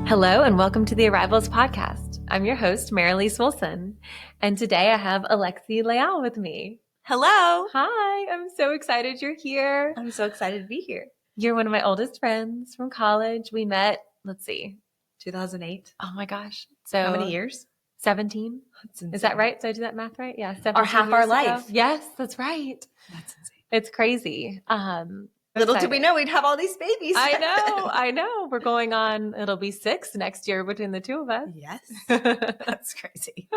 Hello and welcome to the Arrivals Podcast. I'm your host, Merelise Wilson, and today I have Alexi Leal with me. Hello. Hi, I'm so excited you're here. I'm so excited to be here. You're one of my oldest friends from college. We met, 2008. Oh my gosh. So how many years? 17. Is that right? Did I do that math right? Yeah. 17 half years our ago. life. Yes, that's right. That's insane. It's crazy. Little did we know we'd have all these babies. I know. We're going on, it'll be 6 next year between the two of us. Yes. That's crazy.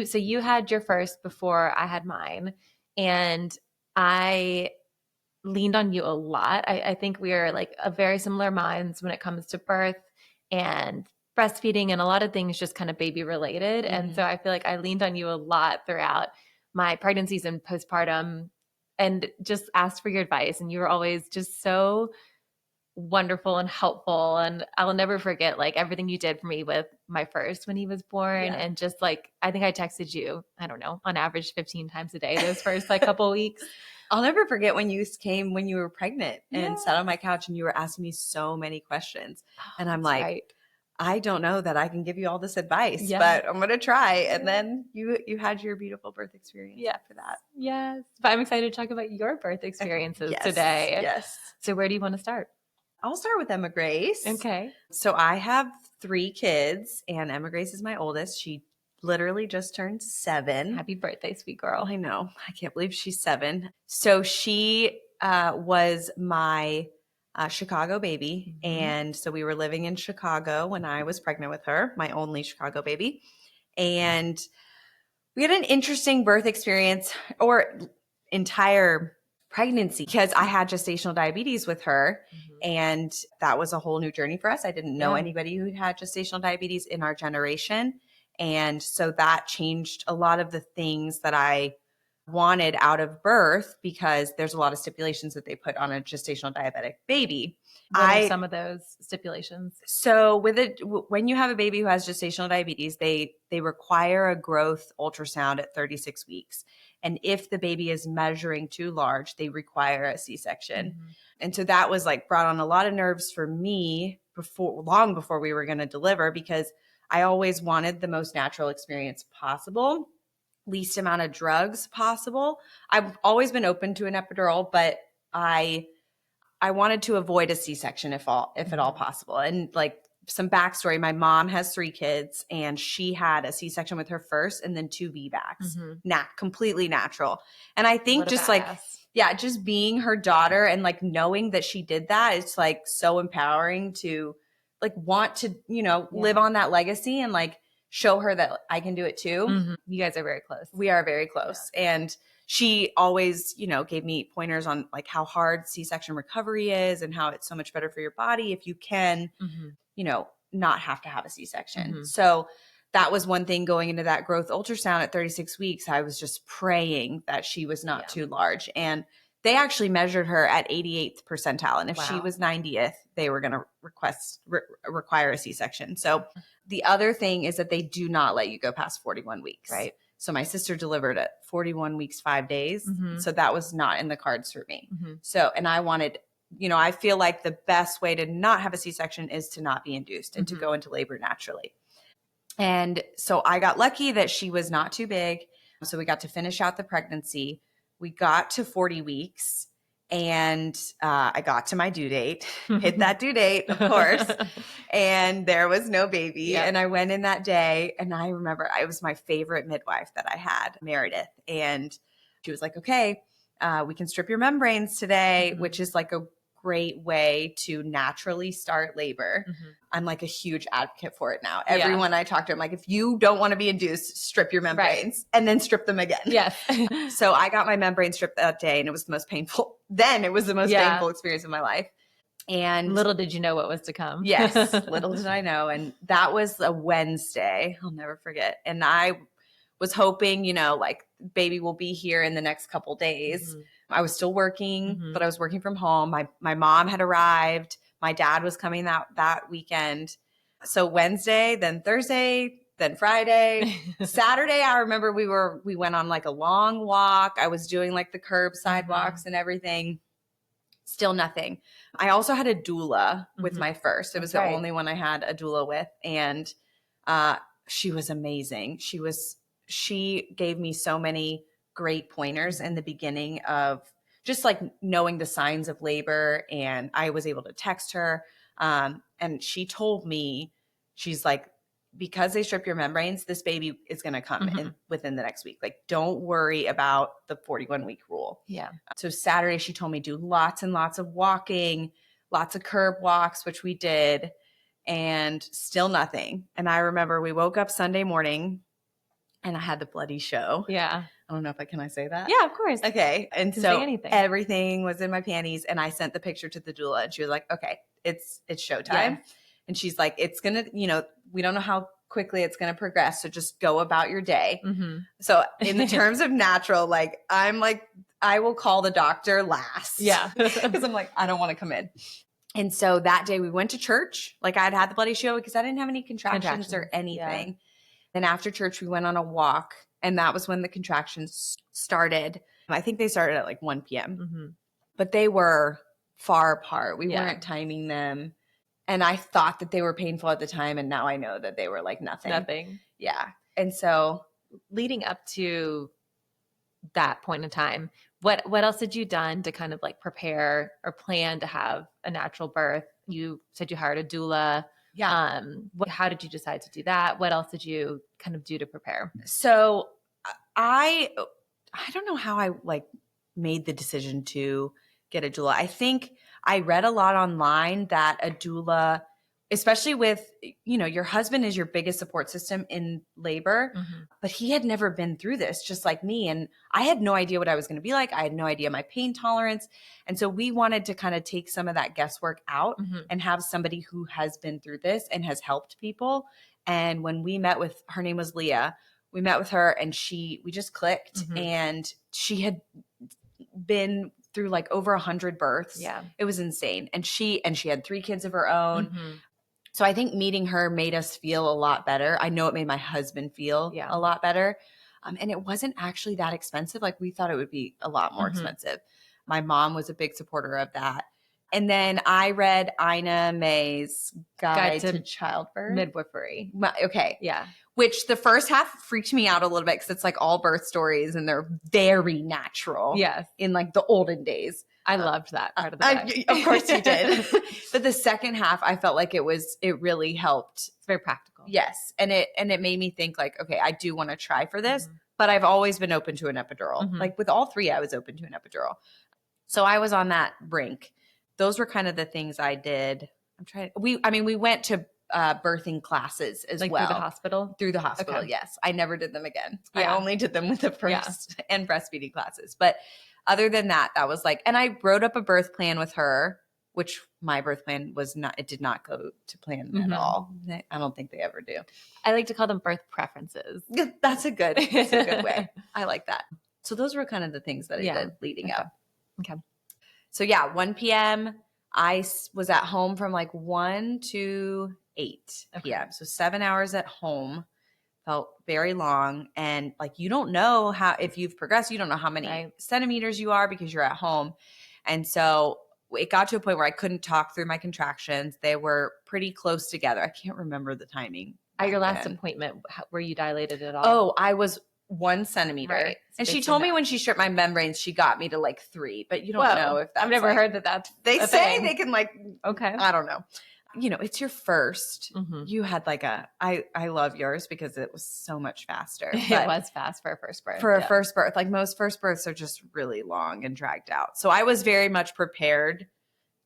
So you had your first before I had mine, and I leaned on you a lot. I think we are like a very similar minds when it comes to birth and breastfeeding and a lot of things just kind of baby related. Mm-hmm. And so I feel like I leaned on you a lot throughout my pregnancies and postpartum and just asked for your advice. And you were always just so wonderful and helpful. And I'll never forget like everything you did for me with my first when he was born. Yeah. And just like, I think I texted you, I don't know, on average 15 times a day those first like couple weeks. I'll never forget when you came when you were pregnant and sat on my couch and you were asking me so many questions. And I'm like, right. I don't know that I can give you all this advice, but I'm going to try. And then you had your beautiful birth experience after that. Yes. But I'm excited to talk about your birth experiences today. Yes. So where do you want to start? I'll start with Emma Grace. Okay. So I have 3 kids and Emma Grace is my oldest. She literally just turned 7. Happy birthday, sweet girl. I know. I can't believe she's 7. So she was my Chicago baby. Mm-hmm. And so we were living in Chicago when I was pregnant with her, my only Chicago baby. And we had an interesting birth experience or entire pregnancy because I had gestational diabetes with her. Mm-hmm. And that was a whole new journey for us. I didn't know anybody who had gestational diabetes in our generation. And so that changed a lot of the things that I wanted out of birth because there's a lot of stipulations that they put on a gestational diabetic baby. What are some of those stipulations? So when you have a baby who has gestational diabetes, they require a growth ultrasound at 36 weeks. And if the baby is measuring too large, they require a C-section. Mm-hmm. And so that was like brought on a lot of nerves for me long before we were going to deliver because I always wanted the most natural experience possible, least amount of drugs possible. I've always been open to an epidural, but I wanted to avoid a C-section if at all possible. And like some backstory, my mom has 3 kids and she had a C-section with her first and then 2 VBACs, completely natural. And I think just just being her daughter and like knowing that she did that, it's like so empowering to like want to, live on that legacy and like show her that I can do it too. Mm-hmm. You guys are very close. We are very close. Yeah. And she always, gave me pointers on like how hard C-section recovery is and how it's so much better for your body if you can, not have to have a C-section. Mm-hmm. So that was one thing going into that growth ultrasound at 36 weeks. I was just praying that she was not too large. And they actually measured her at 88th percentile. And if she was 90th, they were going to require a C-section. So the other thing is that they do not let you go past 41 weeks. Right. So my sister delivered at 41 weeks, 5 days. Mm-hmm. So that was not in the cards for me. Mm-hmm. So, and I wanted, I feel like the best way to not have a C-section is to not be induced and to go into labor naturally. And so I got lucky that she was not too big. So we got to finish out the pregnancy. We got to 40 weeks and I got to my due date, hit that due date, of course. And there was no baby. Yep. And I went in that day and I remember it was my favorite midwife that I had, Meredith. And she was like, okay, we can strip your membranes today, which is like a great way to naturally start labor. Mm-hmm. I'm like a huge advocate for it now. Everyone I talk to, I'm like, if you don't want to be induced, strip your membranes and then strip them again. Yes. So I got my membrane stripped that day and it was the most painful. Then it was the most painful experience of my life. And little did you know what was to come. Yes. Little did I know. And that was a Wednesday. I'll never forget. And I was hoping, like baby will be here in the next couple days. Mm-hmm. I was still working, but I was working from home. My mom had arrived. My dad was coming that weekend. So Wednesday, then Thursday, then Friday, Saturday. I remember we went on like a long walk. I was doing like the curb sidewalks and everything. Still nothing. I also had a doula with my first. It was the only one I had a doula with. And she was amazing. She gave me so many great pointers in the beginning of just like knowing the signs of labor. And I was able to text her. And she told me, she's like, because they strip your membranes, this baby is going to come in within the next week. Like, don't worry about the 41-week rule. Yeah. So Saturday, she told me do lots and lots of walking, lots of curb walks, which we did, and still nothing. And I remember we woke up Sunday morning and I had the bloody show. Yeah. I don't know if can I say that? Yeah, of course. Okay. And Can so say anything. everything was in my panties, and I sent the picture to the doula, and she was like, okay, it's showtime. Yeah. And she's like, it's going to, we don't know how quickly it's going to progress. So just go about your day. So in the terms of natural, like, I'm like, I will call the doctor last. Yeah. Because I'm like, I don't want to come in. And so that day we went to church. Like, I'd had the bloody show because I didn't have any contractions or anything. Yeah. Then after church, we went on a walk, and that was when the contractions started. I think they started at like 1 p.m. But they were far apart. We weren't timing them. And I thought that they were painful at the time, and now I know that they were like nothing. Yeah. And so leading up to that point in time, what else had you done to kind of like prepare or plan to have a natural birth? You said you hired a doula. Yeah. How did you decide to do that? What else did you kind of do to prepare? So I don't know how I like made the decision to get a doula. I think I read a lot online that a doula, especially with, your husband is your biggest support system in labor, but he had never been through this, just like me. And I had no idea what I was going to be like. I had no idea my pain tolerance. And so we wanted to kind of take some of that guesswork out and have somebody who has been through this and has helped people. And when we met with, her name was Leah, we met with her, and we just clicked, and she had been through like over 100 births. Yeah. It was insane. And she had 3 kids of her own. So I think meeting her made us feel a lot better. I know it made my husband feel a lot better. And it wasn't actually that expensive. Like, we thought it would be a lot more expensive. My mom was a big supporter of that. And then I read Ina May's Guide to Childbirth. Midwifery. Okay. Yeah. Which the first half freaked me out a little bit because it's like all birth stories and they're very natural. Yes. In like the olden days. I loved that part of the book. Of course you did. But the second half, I felt like it really helped. It's very practical. Yes. And it made me think like, okay, I do want to try for this, but I've always been open to an epidural. Like with all 3, I was open to an epidural. So I was on that brink. Those were kind of the things I did. We went to birthing classes as well. Through the hospital? Through the hospital, okay. Yes. I never did them again. Yeah. I only did them with the first and breastfeeding classes. But other than that, that was like, and I wrote up a birth plan with her, which my birth plan it did not go to plan at all. I don't think they ever do. I like to call them birth preferences. That's a good way. I like that. So those were kind of the things that I did leading up. Okay. So 1 p.m. I was at home from like 1 to 8 p.m. So 7 hours at home. Felt very long. And like, you don't know if you've progressed, you don't know how many centimeters you are because you're at home. And so it got to a point where I couldn't talk through my contractions. They were pretty close together. I can't remember the timing. At your last appointment, were you dilated at all? Oh, I was 1 centimeter. Right. And she told me when she stripped my membranes, she got me to like 3, but you don't know if that's I've never heard that. They say they can like, okay. I don't know. It's your first. You had like I love yours because it was so much faster. It was fast for a first birth. For a first birth, like most first births are just really long and dragged out. So I was very much prepared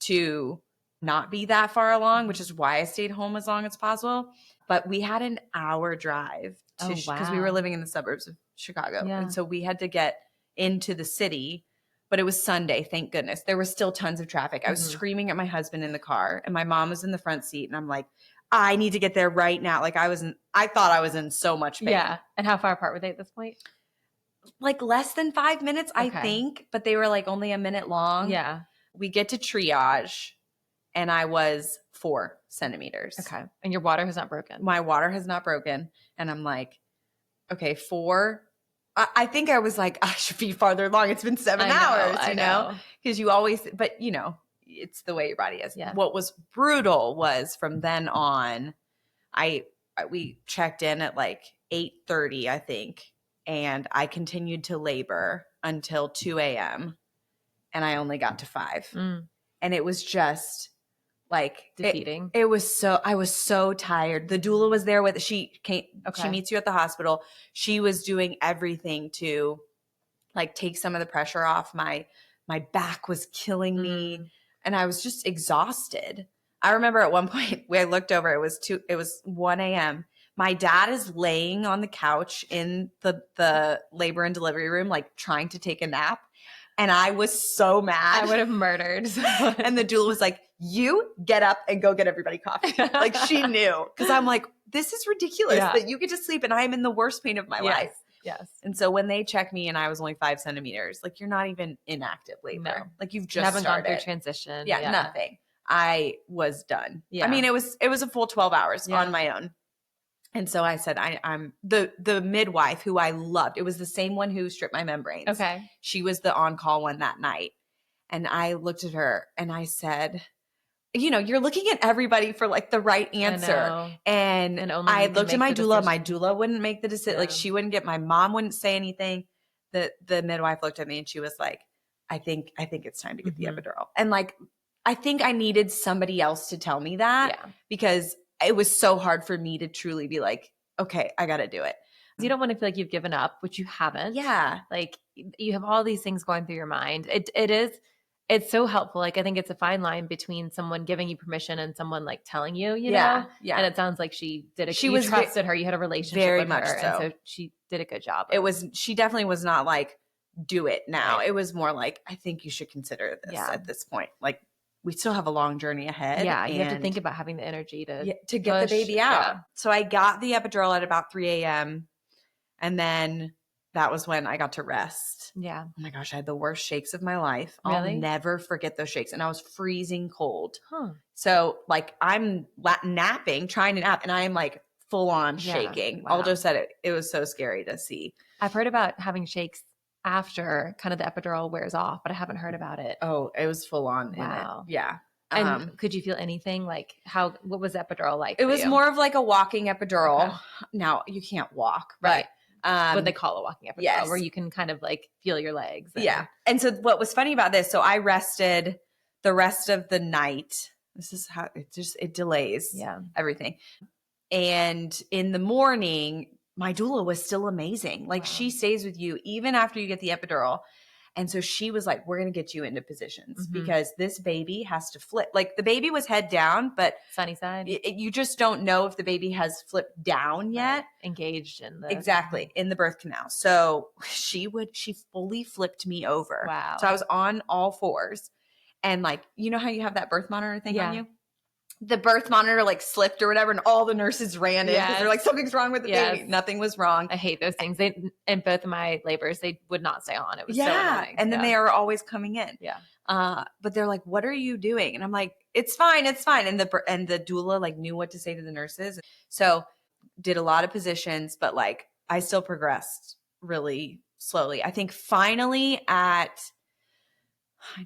to not be that far along, which is why I stayed home as long as possible. But we had an hour drive because we were living in the suburbs of Chicago. Yeah. And so we had to get into the city. But it was Sunday, thank goodness. There was still tons of traffic. I was screaming at my husband in the car, and my mom was in the front seat, and I'm like, I need to get there right now. Like I thought I was in so much pain. Yeah. And how far apart were they at this point? Like less than 5 minutes, I think, but they were like only a minute long. Yeah. We get to triage, and I was 4 centimeters. Okay. And your water has not broken. My water has not broken. And I'm like, okay, 4 I think I was like, I should be farther along. It's been 7 hours, I know. because you always, but it's the way your body is. Yeah. What was brutal was from then on, we checked in at like 8:30, I think, and I continued to labor until 2 a.m. and I only got to 5. And it was just like defeating. I was so tired. The doula was there with, she meets you at the hospital. She was doing everything to like take some of the pressure off. My back was killing me and I was just exhausted. I remember at one point I looked over, it was 1 a.m. My dad is laying on the couch in the labor and delivery room, like trying to take a nap. And I was so mad. I would have murdered. And the doula was like, you get up and go get everybody coffee. Like she knew. Because I'm like, this is ridiculous that you get to sleep and I'm in the worst pain of my life. Yes. And so when they checked me and I was only 5 centimeters, like you're not even in active labor. No. Like you've just haven't started. gone through transition. Yeah, nothing. I was done. Yeah. I mean, it was a full 12 hours on my own. And so I said, I'm the midwife who I loved. It was the same one who stripped my membranes. Okay. She was the on-call one that night. And I looked at her and I said, you're looking at everybody for like the right answer. And I looked at my doula. My doula wouldn't make the decision. Yeah. Like she wouldn't my mom wouldn't say anything. The midwife looked at me and she was like, I think it's time to get the epidural. And like, I think I needed somebody else to tell me that because it was so hard for me to truly be like, okay, I got to do it. You don't want to feel like you've given up, which you haven't. Yeah. Like you have all these things going through your mind. It's so helpful. Like I think it's a fine line between someone giving you permission and someone like telling you, you know? Yeah. And it sounds like she did you trusted her. You had a relationship with her. And so she did a good job. She definitely was not like, do it now. Right. It was more like, I think you should consider this at this point. Like, we still have a long journey ahead. Yeah, you have to think about having the energy to get the baby out. Yeah. So I got the epidural at about 3 a.m. And then that was when I got to rest. Yeah. Oh my gosh, I had the worst shakes of my life. Really? I'll never forget those shakes. And I was freezing cold. So like I'm napping, trying to nap, and I am like full on shaking. Wow. Aldo said it was so scary to see. I've heard about having shakes after kind of the epidural wears off, but I haven't heard about it. Oh, it was full on. Wow. In it. Yeah. And could you feel anything like what was epidural like? It was more of like a walking epidural. Okay. Now you can't walk, right? What they call a walking epidural, where you can kind of like feel your legs. Yeah. And so what was funny about this, so I rested the rest of the night. This is how it delays everything. And in the morning, my doula was still amazing. Like she stays with you even after you get the epidural. And so she was like, we're going to get you into positions because this baby has to flip. Like the baby was head down, but sunny side. You just don't know if the baby has flipped down yet. Engaged in in the birth canal. So she fully flipped me over. Wow. So I was on all fours. And like, you know how you have that birth monitor thing on you? The birth monitor like slipped or whatever, and all the nurses ran in because they're like, something's wrong with the baby. Nothing was wrong. I hate those things. In both of my labors, they would not stay on. It was so annoying. And then they are always coming in. Yeah. But they're like, what are you doing? And I'm like, it's fine. And the doula like knew what to say to the nurses. So did a lot of positions, but like I still progressed really slowly. I think finally I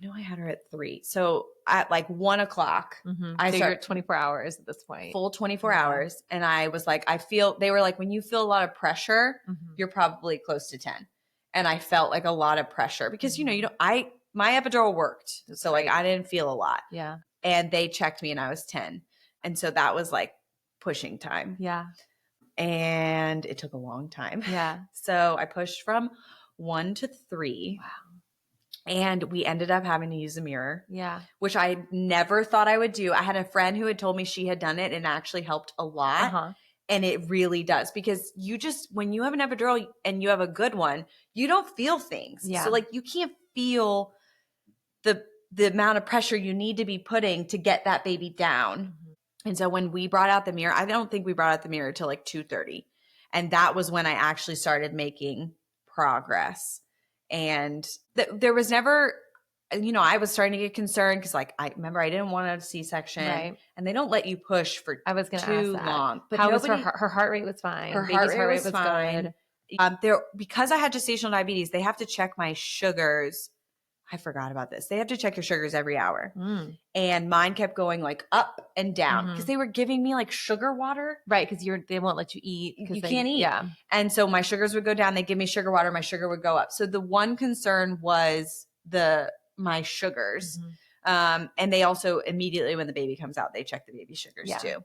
know I had her at 3. So at like 1 o'clock, I started 24 hours at this point. Full 24 hours. And I was like, they were like, when you feel a lot of pressure, you're probably close to 10. And I felt like a lot of pressure because, my epidural worked. So like I didn't feel a lot. Yeah. And they checked me and I was 10. And so that was like pushing time. Yeah. And it took a long time. Yeah. So I pushed from 1 to 3. Wow. And we ended up having to use a mirror. Yeah. Which I never thought I would do. I had a friend who had told me she had done it and it actually helped a lot. And it really does because when you have an epidural and you have a good one, you don't feel things. Yeah. So like you can't feel the amount of pressure you need to be putting to get that baby down. And so when we brought out the mirror, I don't think we brought out the mirror till like 2:30. And that was when I actually started making progress. And there was never, I was starting to get concerned because like, I remember I didn't want a C-section and they don't let you push for I was going to too ask that. long. But how was her heart rate was fine. Her heart rate was fine. Good. Because I had gestational diabetes, they have to check my sugars. I forgot about this. They have to check your sugars every hour. And mine kept going like up and down because they were giving me like sugar water. Right, because they won't let you eat. You can't eat. Yeah. And so my sugars would go down. They give me sugar water. My sugar would go up. So the one concern was my sugars. And they also immediately when the baby comes out, they check the baby sugars too.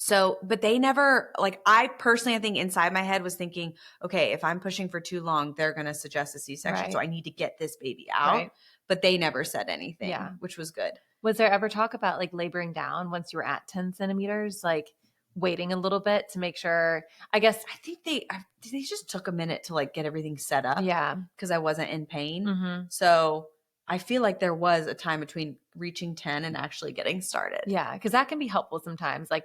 But they never, like, I personally, I think inside my head was thinking, okay, if I'm pushing for too long, they're going to suggest a C-section. So I need to get this baby out. But they never said anything, which was good. Was there ever talk about like laboring down once you were at 10 centimeters, like waiting a little bit to make sure? I think they just took a minute to like get everything set up. Yeah. Because I wasn't in pain. So I feel like there was a time between reaching 10 and actually getting started. Yeah. Because that can be helpful sometimes. Like,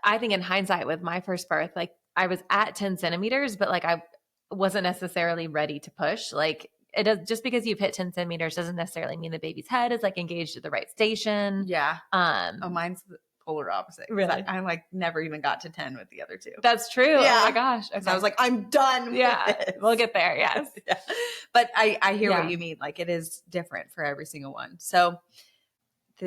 I think in hindsight with my first birth, like I was at 10 centimeters, but like I wasn't necessarily ready to push. Like it does, just because you've hit 10 centimeters doesn't necessarily mean the baby's head is like engaged at the right station. Yeah. Mine's the polar opposite. Really? I like never even got to 10 with the other two. That's true. Yeah. Oh my gosh. Okay. I was like, I'm done. Yeah. With this. We'll get there. Yes. But I hear what you mean. Like it is different for every single one. So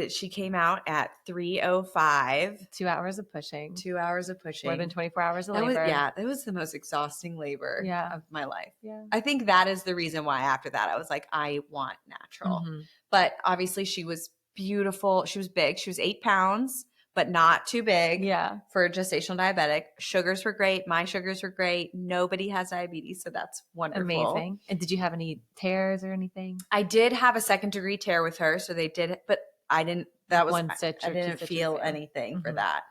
she came out at 3:05. 2 hours of pushing. 2 hours of pushing. More than 24 hours of labor. That was the most exhausting labor of my life. Yeah. I think that is the reason why after that I was like, I want natural. But obviously she was beautiful. She was big. She was 8 pounds, but not too big for a gestational diabetic. Sugars were great. My sugars were great. Nobody has diabetes, so that's wonderful. Amazing. And did you have any tears or anything? I did have a 2nd-degree tear with her, so they did, but I didn't. That was one stitch. I didn't feel anything for that.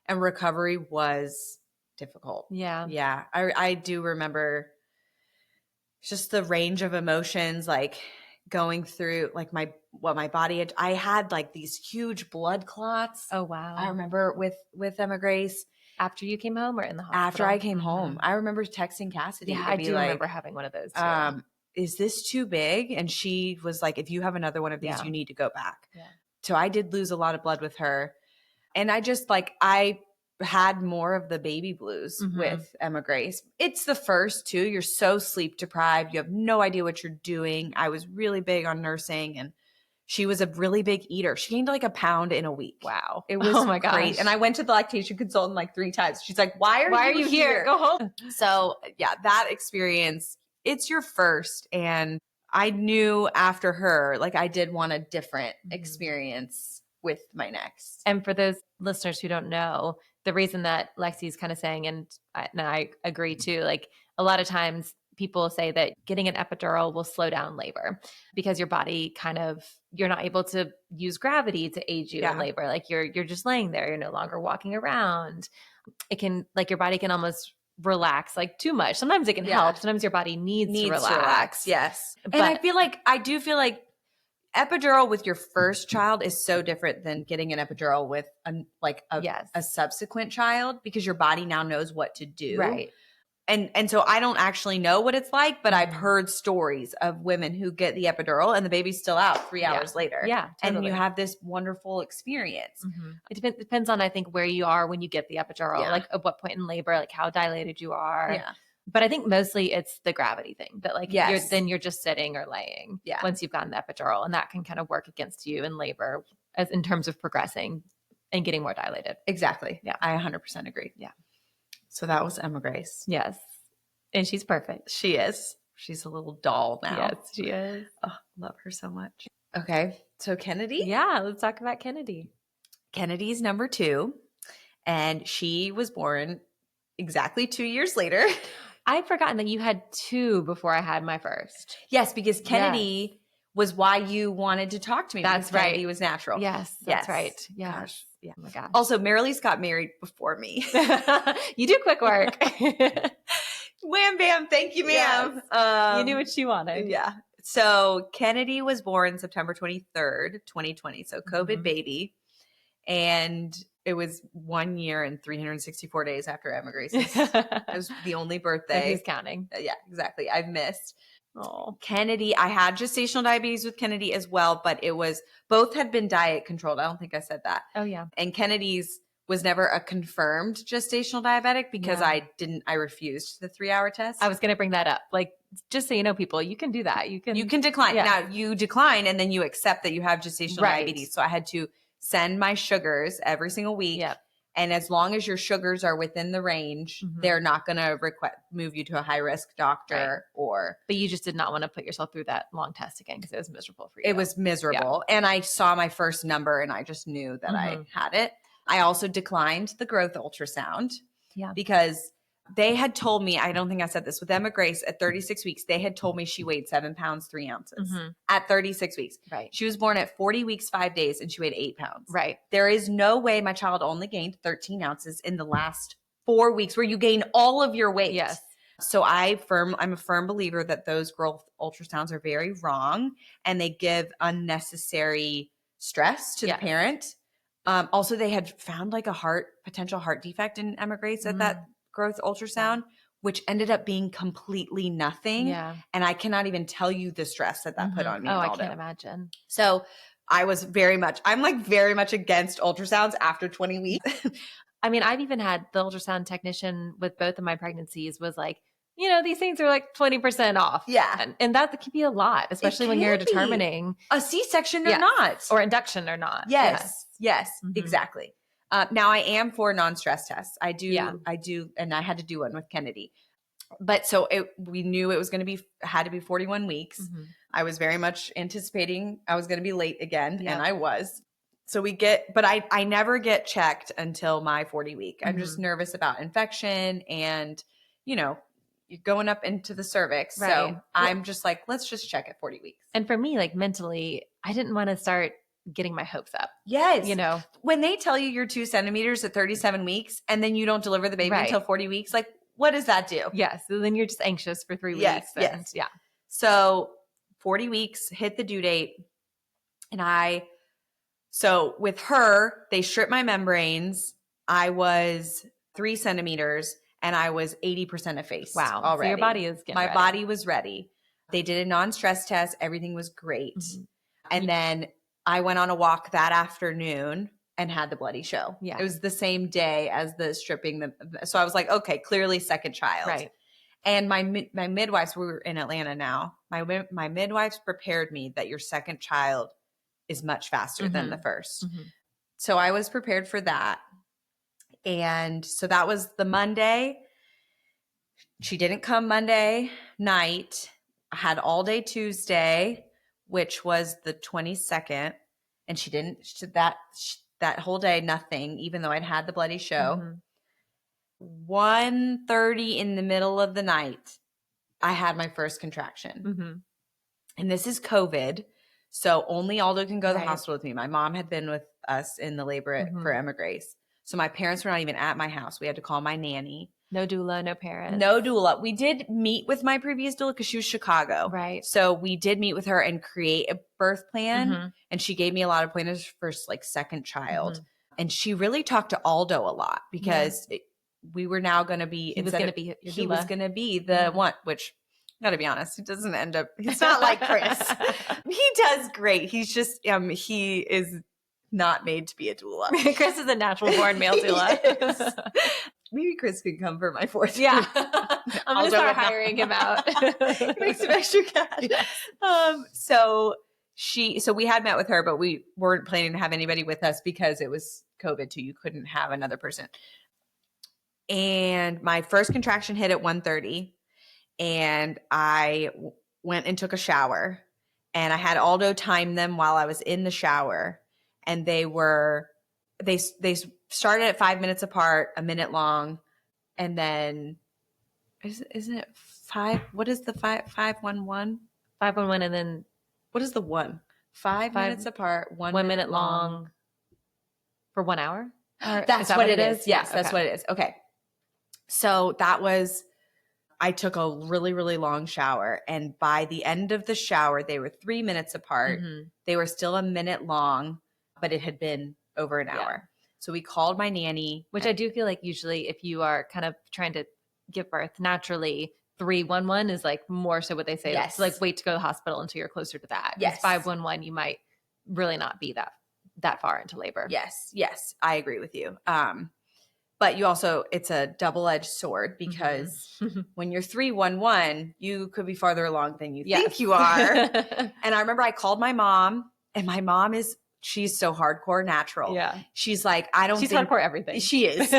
And recovery was difficult. Yeah. Yeah. I do remember just the range of emotions, like going through like my body had. I had like these huge blood clots. Oh, wow. I remember with Emma Grace. After you came home or in the hospital? After I came home. I remember texting Cassidy. Yeah, I do remember having one of those too. Is this too big? And she was like, if you have another one of these, you need to go back. Yeah. So I did lose a lot of blood with her. And I just like, I had more of the baby blues with Emma Grace. It's the first too. You're so sleep deprived. You have no idea what you're doing. I was really big on nursing and she was a really big eater. She gained like a pound in a week. Wow. It was great. And I went to the lactation consultant like 3 times. She's like, why are you here? Go home. So yeah, that experience, it's your first. And I knew after her, like I did want a different experience with my next. And for those listeners who don't know, the reason that Lexi's kind of saying, and I agree too, like a lot of times people say that getting an epidural will slow down labor because your body you're not able to use gravity to aid you in labor. Like you're just laying there. You're no longer walking around. It can, like your body can almost relax like too much. Sometimes it can help. Sometimes your body needs to relax. Yes. But, and I do feel like epidural with your first child is so different than getting an epidural with a subsequent child because your body now knows what to do. Right. And so I don't actually know what it's like, but I've heard stories of women who get the epidural and the baby's still out 3 hours later. Yeah. Totally. And you have this wonderful experience. It depends on, I think, where you are when you get the epidural, like at what point in labor, like how dilated you are. Yeah. But I think mostly it's the gravity thing that like then you're just sitting or laying once you've gotten the epidural, and that can kind of work against you in labor as in terms of progressing and getting more dilated. Exactly. Yeah. I 100% agree. Yeah. So that was Emma Grace. Yes. And she's perfect. She is. She's a little doll now. Yes, she is. Oh, love her so much. Okay. So Kennedy. Yeah. Let's talk about Kennedy. Kennedy's number 2. And she was born exactly 2 years later. I'd forgotten that you had 2 before I had my first. Yes, because Kennedy was why you wanted to talk to me. That's right. Kennedy was natural. Yes, that's right. Yeah. Gosh. Yeah. Oh my gosh. Also, Merelise got married before me. You do quick work. Wham bam. Thank you, ma'am. Yes. You knew what she wanted. Yeah. So Kennedy was born September 23rd, 2020. So COVID baby. And it was 1 year and 364 days after Emma Grace's. It was the only birthday. Who's counting? Yeah, exactly. I've missed. Oh, Kennedy, I had gestational diabetes with Kennedy as well, but both had been diet controlled. I don't think I said that. Oh, yeah. And Kennedy's was never a confirmed gestational diabetic because Yeah. I refused the 3-hour test. I was going to bring that up. Like, just so you know, people, you can do that. You can decline. Yeah. Now you decline and then you accept that you have gestational diabetes. So I had to send my sugars every single week. Yep. And as long as your sugars are within the range, they're not going to move you to a high risk doctor But you just did not want to put yourself through that long test again because it was miserable for you. It was miserable. Yeah. And I saw my first number and I just knew that I had it. I also declined the growth ultrasound because they had told me, I don't think I said this, with Emma Grace at 36 weeks, they had told me she weighed 7 pounds, 3 ounces at 36 weeks. Right. She was born at 40 weeks, 5 days, and she weighed 8 pounds. Right. There is no way my child only gained 13 ounces in the last 4 weeks where you gain all of your weight. Yes. So I'm a firm believer that those growth ultrasounds are very wrong and they give unnecessary stress to the parent. Also, they had found like a potential heart defect in Emma Grace at that growth ultrasound, which ended up being completely nothing. Yeah. And I cannot even tell you the stress that put on me. Oh, I can't imagine. So I'm like very much against ultrasounds after 20 weeks. I mean, I've even had the ultrasound technician with both of my pregnancies was like, you know, these things are like 20% off. Yeah. And that can be a lot, especially when you're determining a C-section or not. Or induction or not. Yes, exactly. Now I am for non-stress tests. I do, and I had to do one with Kennedy. But so we knew it was going to had to be 41 weeks. I was very much anticipating I was going to be late again, and I was. So but I never get checked until my 40 week. I'm just nervous about infection and, you know, you're going up into the cervix. Right. So I'm just like, let's just check at 40 weeks. And for me, like mentally, I didn't want to start getting my hopes up. Yes. You know, when they tell you you're 2 centimeters at 37 weeks and then you don't deliver the baby until 40 weeks, like what does that do? Yes. So then you're just anxious for 3 weeks. Yes. Yeah. So 40 weeks, hit the due date. And so with her, they stripped my membranes. I was 3 centimeters and I was 80% effaced. Wow. Already. So your body is getting ready. My body was ready. They did a non-stress test. Everything was great. And then I went on a walk that afternoon and had the bloody show. Yeah. It was the same day as the stripping. So I was like, okay, clearly second child. Right. And my midwives, we were in Atlanta now. My midwives prepared me that your second child is much faster than the first. So I was prepared for that. And so that was the Monday. She didn't come Monday night. I had all day Tuesday, which was the 22nd. And she didn't, that whole day, nothing, even though I'd had the bloody show. 1:30 in the middle of the night, I had my first contraction. And this is COVID. So only Aldo can go to the hospital with me. My mom had been with us in the labor for Emma Grace. So my parents were not even at my house. We had to call my nanny. No doula, no parents. No doula. We did meet with my previous doula because she was Chicago. Right. So we did meet with her and create a birth plan. And she gave me a lot of pointers for like second child. And she really talked to Aldo a lot because we were now going to be, he was going to be the one, which gotta be honest, he doesn't end up, he's not like Chris. He does great. He's just, he is not made to be a doula. Chris is a natural born male doula. Maybe Chris could come for my fourth. Yeah. I'm going to start hiring him out. Make some extra cash. So we had met with her, but we weren't planning to have anybody with us because it was COVID too. You couldn't have another person. And my first contraction hit at 1:30. And I went and took a shower and I had Aldo time them while I was in the shower. And they started at 5 minutes apart, a minute long. And then isn't it 5? What is the 511? 511. And then what is the 1? 5 minutes apart, 1 minute long for 1 hour? That's what it is. Yes, that's what it is. Okay. So I took a really, really long shower. And by the end of the shower, they were 3 minutes apart. They were still a minute long, but it had been over an hour. So we called my nanny. Which I do feel like usually if you are kind of trying to give birth naturally, 311 is like more so what they say. Yes. So like wait to go to the hospital until you're closer to that. Yes. 511, you might really not be that that far into labor. Yes, I agree with you. But you also, it's a double-edged sword because when you're 311, you could be farther along than you think you are. And I remember I called my mom, and my mom she's so hardcore natural. Yeah. She's like, She's hardcore everything. She is.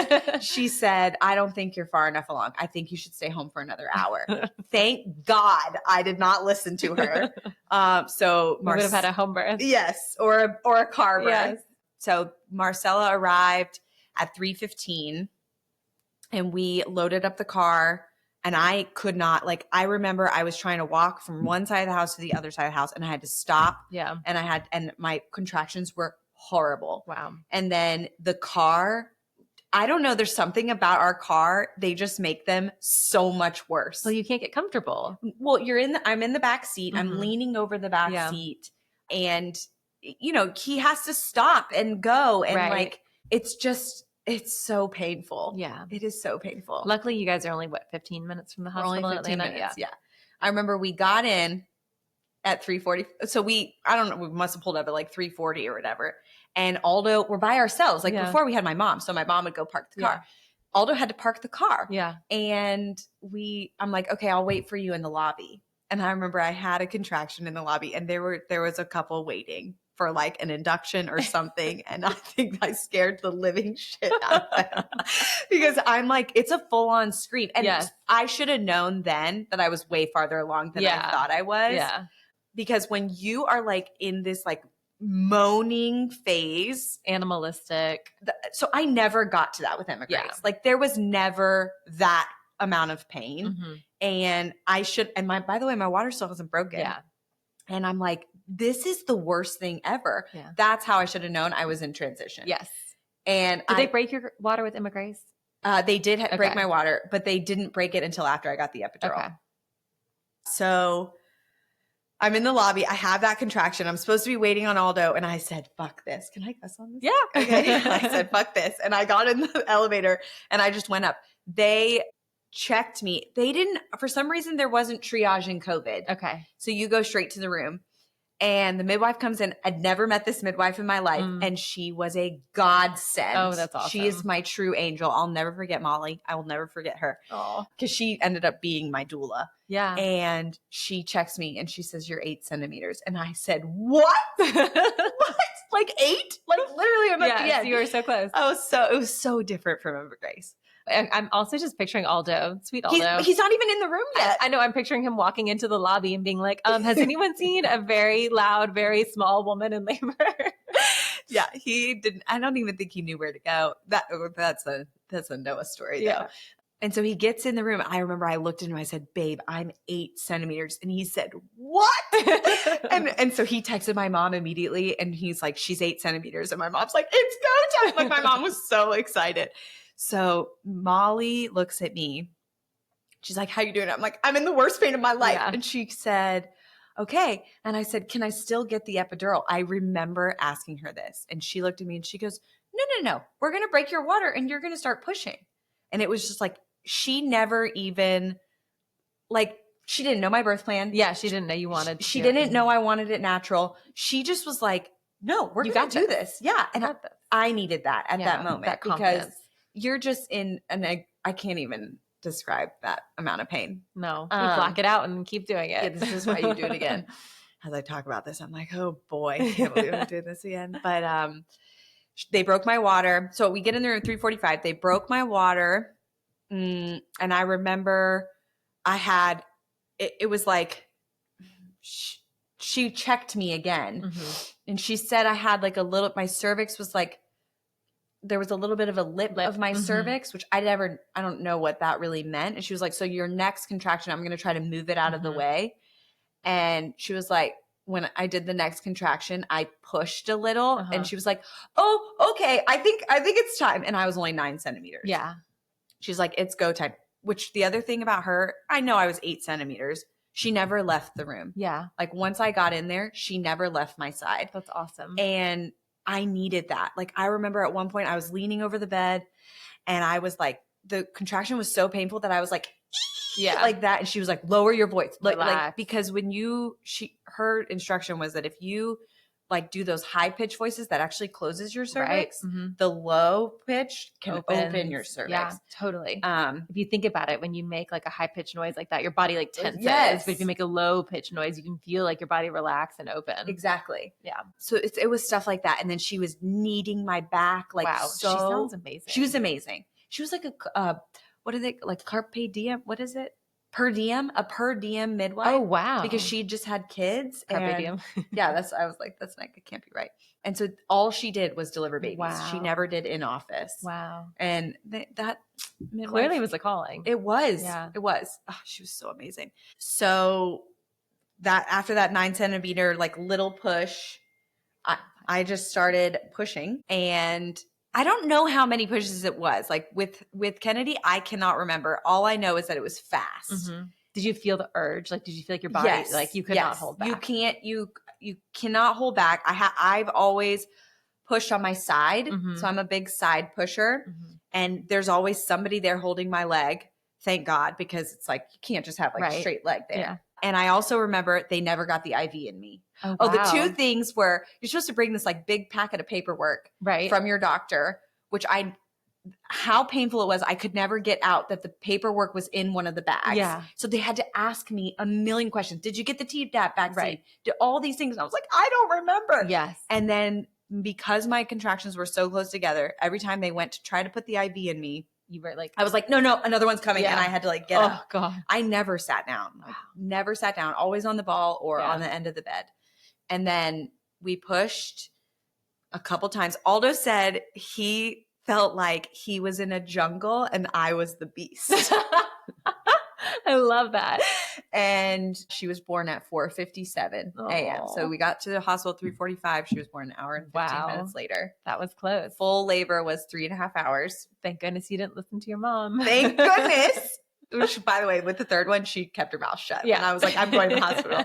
She said, I don't think you're far enough along. I think you should stay home for another hour. Thank God I did not listen to her. So we would have had a home birth. Yes, or a car birth. Yes. So Marcella arrived at 3:15, and we loaded up the car, and I could not, like, I remember I was trying to walk from one side of the house to the other side of the house, and I had to stop. Yeah. And my contractions were horrible. Wow. And then the car, I don't know, there's something about our car, they just make them so much worse. Well, you can't get comfortable. Well, I'm in the back seat. I'm leaning over the back seat, and you know, he has to stop and go, and like, it's so painful. Yeah. It is so painful. Luckily, you guys are only, 15 minutes from the hospital only 15 in Atlanta? minutes, yeah. I remember we got in at 3:40. So I don't know, we must have pulled up at like 3:40 or whatever. And Aldo, we're by ourselves. Like before we had my mom. So my mom would go park the car. Aldo had to park the car. Yeah. And I'm like, okay, I'll wait for you in the lobby. And I remember I had a contraction in the lobby, and there was a couple waiting for like an induction or something. And I think I scared the living shit out of them because I'm like, it's a full on scream. And I should have known then that I was way farther along than I thought I was. Yeah. Because when you are like in this like moaning phase, animalistic. So I never got to that with Emma Grace. Like there was never that amount of pain. And by the way, my water still hasn't broken. Yeah. And I'm like, this is the worst thing ever. Yeah. That's how I should have known I was in transition. Yes. And did they break your water with Emma Grace? They did break my water, but they didn't break it until after I got the epidural. Okay. So I'm in the lobby. I have that contraction. I'm supposed to be waiting on Aldo. And I said, fuck this. Can I cuss on this? Yeah. Okay. I said, fuck this. And I got in the elevator and I just went up. They checked me. They didn't, for some reason, there wasn't triage in COVID. Okay. So you go straight to the room. And the midwife comes in. I'd never met this midwife in my life. And she was a godsend. Oh, that's awesome. She is my true angel. I'll never forget Molly. I will never forget her. Oh, because she ended up being my doula. Yeah. And she checks me and she says, you're 8 centimeters. And I said, what? What? Like 8? Like literally I'm at the end. You were so close. It was so different from Emma Grace. I'm also just picturing Aldo, sweet Aldo. He's not even in the room yet. I know. I'm picturing him walking into the lobby and being like, has anyone seen a very loud, very small woman in labor? Yeah, he didn't. I don't even think he knew where to go. That's a Noah story though. And so he gets in the room. I remember I looked at him. I said, babe, I'm 8 centimeters. And he said, what? and so he texted my mom immediately. And he's like, she's 8 centimeters. And my mom's like, it's go time. Like my mom was so excited. So Molly looks at me. She's like, how you doing? I'm like, I'm in the worst pain of my life. Yeah. And she said, okay. And I said, can I still get the epidural? I remember asking her this. And she looked at me and she goes, no. We're going to break your water and you're going to start pushing. And it was just like, she never even, like, she didn't know my birth plan. Yeah, she didn't know you wanted. She didn't know I wanted it natural. She just was like, no, we're going to do this. Yeah. And I needed that at that moment because you're just in I can't even describe that amount of pain. No, you block it out and keep doing it. Yeah, this is why you do it again. As I talk about this, I'm like, oh boy, I can't believe I'm doing this again. But they broke my water. So we get in there at 3:45. They broke my water. And I remember I had, it was like, she checked me again. And she said I had like my cervix was like, there was a little bit of a lip of my cervix, which I don't know what that really meant. And she was like, so your next contraction, I'm going to try to move it out of the way. And she was like, when I did the next contraction, I pushed a little and she was like, oh, okay. I think it's time. And I was only 9 centimeters. Yeah. She's like, it's go time, which the other thing about her, I know I was 8 centimeters. She never left the room. Yeah. Like once I got in there, she never left my side. That's awesome. And I needed that. Like I remember at one point I was leaning over the bed and I was like, the contraction was so painful that I was like, like that. And she was like, lower your voice. Like because when her instruction was that if you like do those high pitch voices that actually closes your cervix. Right. Mm-hmm. The low pitch can open your cervix. Yeah, totally. If you think about it, when you make like a high pitched noise like that, your body like tenses. Yes. But if you make a low pitched noise, you can feel like your body relax and open. Exactly. Yeah. So it was stuff like that. And then she was kneading my back. Like, wow. so She sounds amazing. She was amazing. She was like what are they, like carpe diem? What is it? Per diem, a per diem midwife. Oh, wow. Because she just had kids. Carpe diem. Yeah, I was like, that's not, it can't be right. And so all she did was deliver babies. Wow. She never did in office. Wow. And that midwife, clearly was a calling. It was. Yeah. It was. Oh, she was so amazing. So that after that 9 centimeter, like little push, I just started pushing, and I don't know how many pushes it was. Like with Kennedy, I cannot remember. All I know is that it was fast. Mm-hmm. Did you feel the urge? Like, did you feel like your body, like you could not hold back? You cannot hold back. I've always pushed on my side. Mm-hmm. So I'm a big side pusher, mm-hmm. and there's always somebody there holding my leg. Thank God, because it's like, you can't just have like a straight leg there. Yeah. And I also remember they never got the IV in me. Oh, wow. The two things were, you're supposed to bring this like big packet of paperwork from your doctor, which how painful it was. I could never get out that the paperwork was in one of the bags. Yeah. So they had to ask me a million questions. Did you get the Tdap vaccine? Right. Did all these things? And I was like, I don't remember. Yes. And then because my contractions were so close together, every time they went to try to put the IV in me, you were like, I was like, no, another one's coming. Yeah. And I had to like get up. Oh God. I never sat down. Wow. Never sat down, always on the ball or on the end of the bed. And then we pushed a couple times. Aldo said he felt like he was in a jungle and I was the beast. I love that. And she was born at 4:57 a.m. So we got to the hospital at 3:45. She was born an hour and 15 minutes later. That was close. Full labor was 3.5 hours. Thank goodness you didn't listen to your mom. Thank goodness. Which, by the way, with the third one, she kept her mouth shut. Yeah. And I was like, I'm going to the hospital.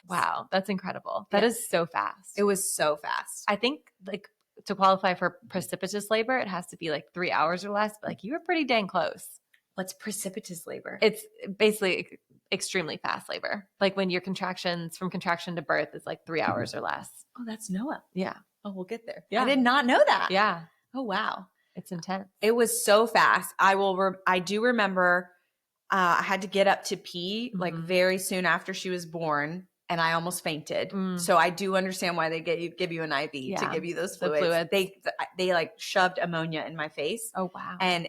Wow. That's incredible. That is so fast. It was so fast. I think like to qualify for precipitous labor, it has to be like 3 hours or less. But like you were pretty dang close. What's precipitous labor? It's basically extremely fast labor. Like when your contractions from contraction to birth is like 3 hours or less. Oh, that's Noah. Yeah. Oh, we'll get there. Yeah. I did not know that. Yeah. Oh, wow. It's intense. It was so fast. I do remember I had to get up to pee like very soon after she was born, and I almost fainted. So I do understand why they give you an IV to give you those fluids. They like shoved ammonia in my face. Oh wow! And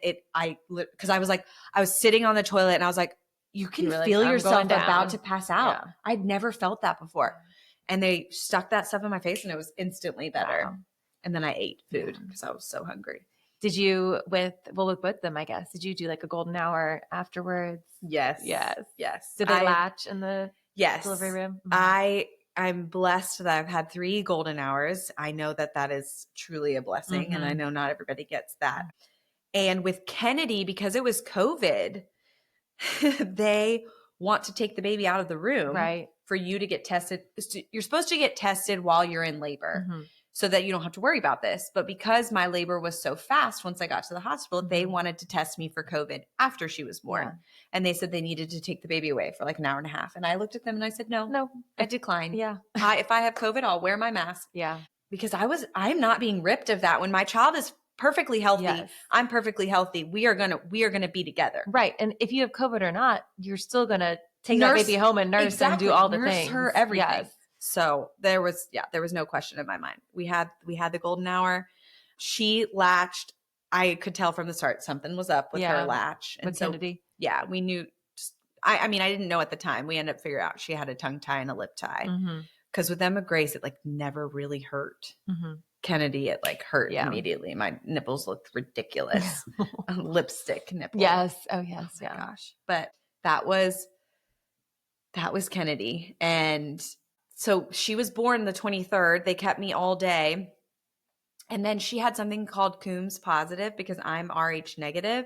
because I was sitting on the toilet and I was like, you can feel yourself about to pass out. Yeah. I'd never felt that before. And they stuck that stuff in my face and it was instantly better. Wow. And then I ate food because I was so hungry. Did you with both of them, I guess, did you do like a golden hour afterwards? Yes. Did they latch in the delivery room? I'm blessed that I've had 3 golden hours. I know that is truly a blessing. And I know not everybody gets that. And with Kennedy, because it was COVID, they want to take the baby out of the room for you to get tested. You're supposed to get tested while you're in labor. So that you don't have to worry about this. But because my labor was so fast once I got to the hospital, they wanted to test me for COVID after she was born. Yeah. And they said they needed to take the baby away for like an hour and a half. And I looked at them and I said, no, I decline. Yeah. If I have COVID, I'll wear my mask. Yeah. Because I'm not being ripped of that. When my child is perfectly healthy, I'm perfectly healthy. We are gonna be together. Right. And if you have COVID or not, you're still gonna take that baby home and nurse and do all the things. Her everything. Yes. So there was no question in my mind. We had the golden hour. She latched. I could tell from the start something was up with her latch. And so, Kennedy. Yeah, we knew. I mean, I didn't know at the time. We ended up figuring out she had a tongue tie and a lip tie. Because with Emma Grace, it like never really hurt. Kennedy, it like hurt immediately. My nipples looked ridiculous. Lipstick nipple. Yes. Oh yes. Oh, my gosh. But that was Kennedy. And so she was born the 23rd. They kept me all day. And then she had something called Coombs positive because I'm Rh negative.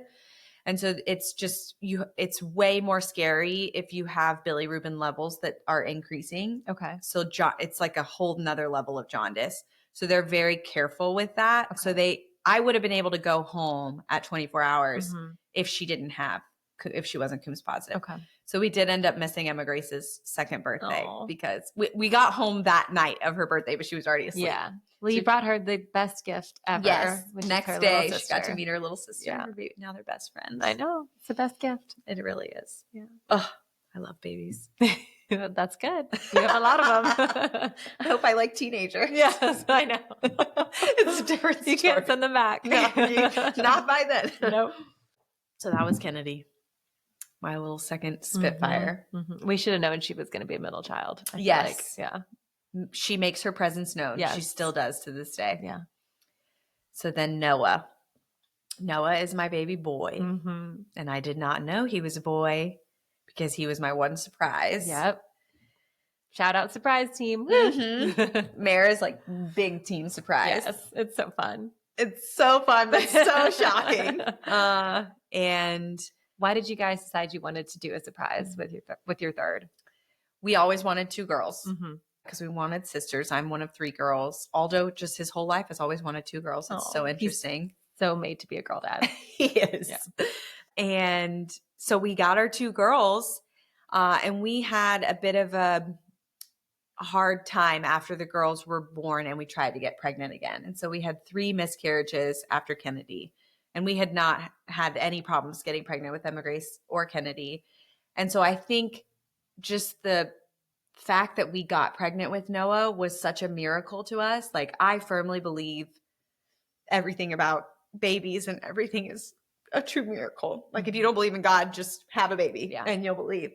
And so it's just it's way more scary if you have bilirubin levels that are increasing. Okay. So it's like a whole nother level of jaundice. So they're very careful with that. Okay. So I would have been able to go home at 24 hours if she didn't have if she wasn't Coombs positive. Okay. So we did end up missing Emma Grace's second birthday Aw. because we got home that night of her birthday, but she was already asleep. Yeah. Well, you brought her the best gift ever. Yes. Which is Next her little day, she got to sister. meet her little sister. Yeah. Now they're best friends. I know. It's the best gift. It really is. Yeah. Oh, I love babies. That's good. You have a lot of them. I hope I like teenager. Yes, I know. It's a different story. You can't send them back. No, not by then. Nope. So that was Kennedy, my little second Spitfire. Mm-hmm. We should have known she was going to be a middle child. I feel Yes. like. Yeah. She makes her presence known. Yes. She still does to this day. Yeah. So then Noah. Noah is my baby boy. Mm-hmm. And I did not know he was a boy because he was my one surprise. Yep. Shout out surprise team. Mm-hmm. Mara's like big team surprise. Yes. It's so fun. It's so fun, but so shocking. And why did you guys decide you wanted to do a surprise with your third? We always wanted 2 girls. Mm-hmm. Because we wanted sisters. I'm one of 3 girls. Aldo, just his whole life, has always wanted 2 girls. It's so interesting. So made to be a girl dad. He is. Yeah. And so we got our 2 girls, and we had a bit of a hard time after the girls were born, and we tried to get pregnant again. And so we had 3 miscarriages after Kennedy, and we had not had any problems getting pregnant with Emma Grace or Kennedy. And so I think just the fact that we got pregnant with Noah was such a miracle to us. Like, I firmly believe everything about babies and everything is a true miracle. Like, if you don't believe in God, just have a baby and you'll believe.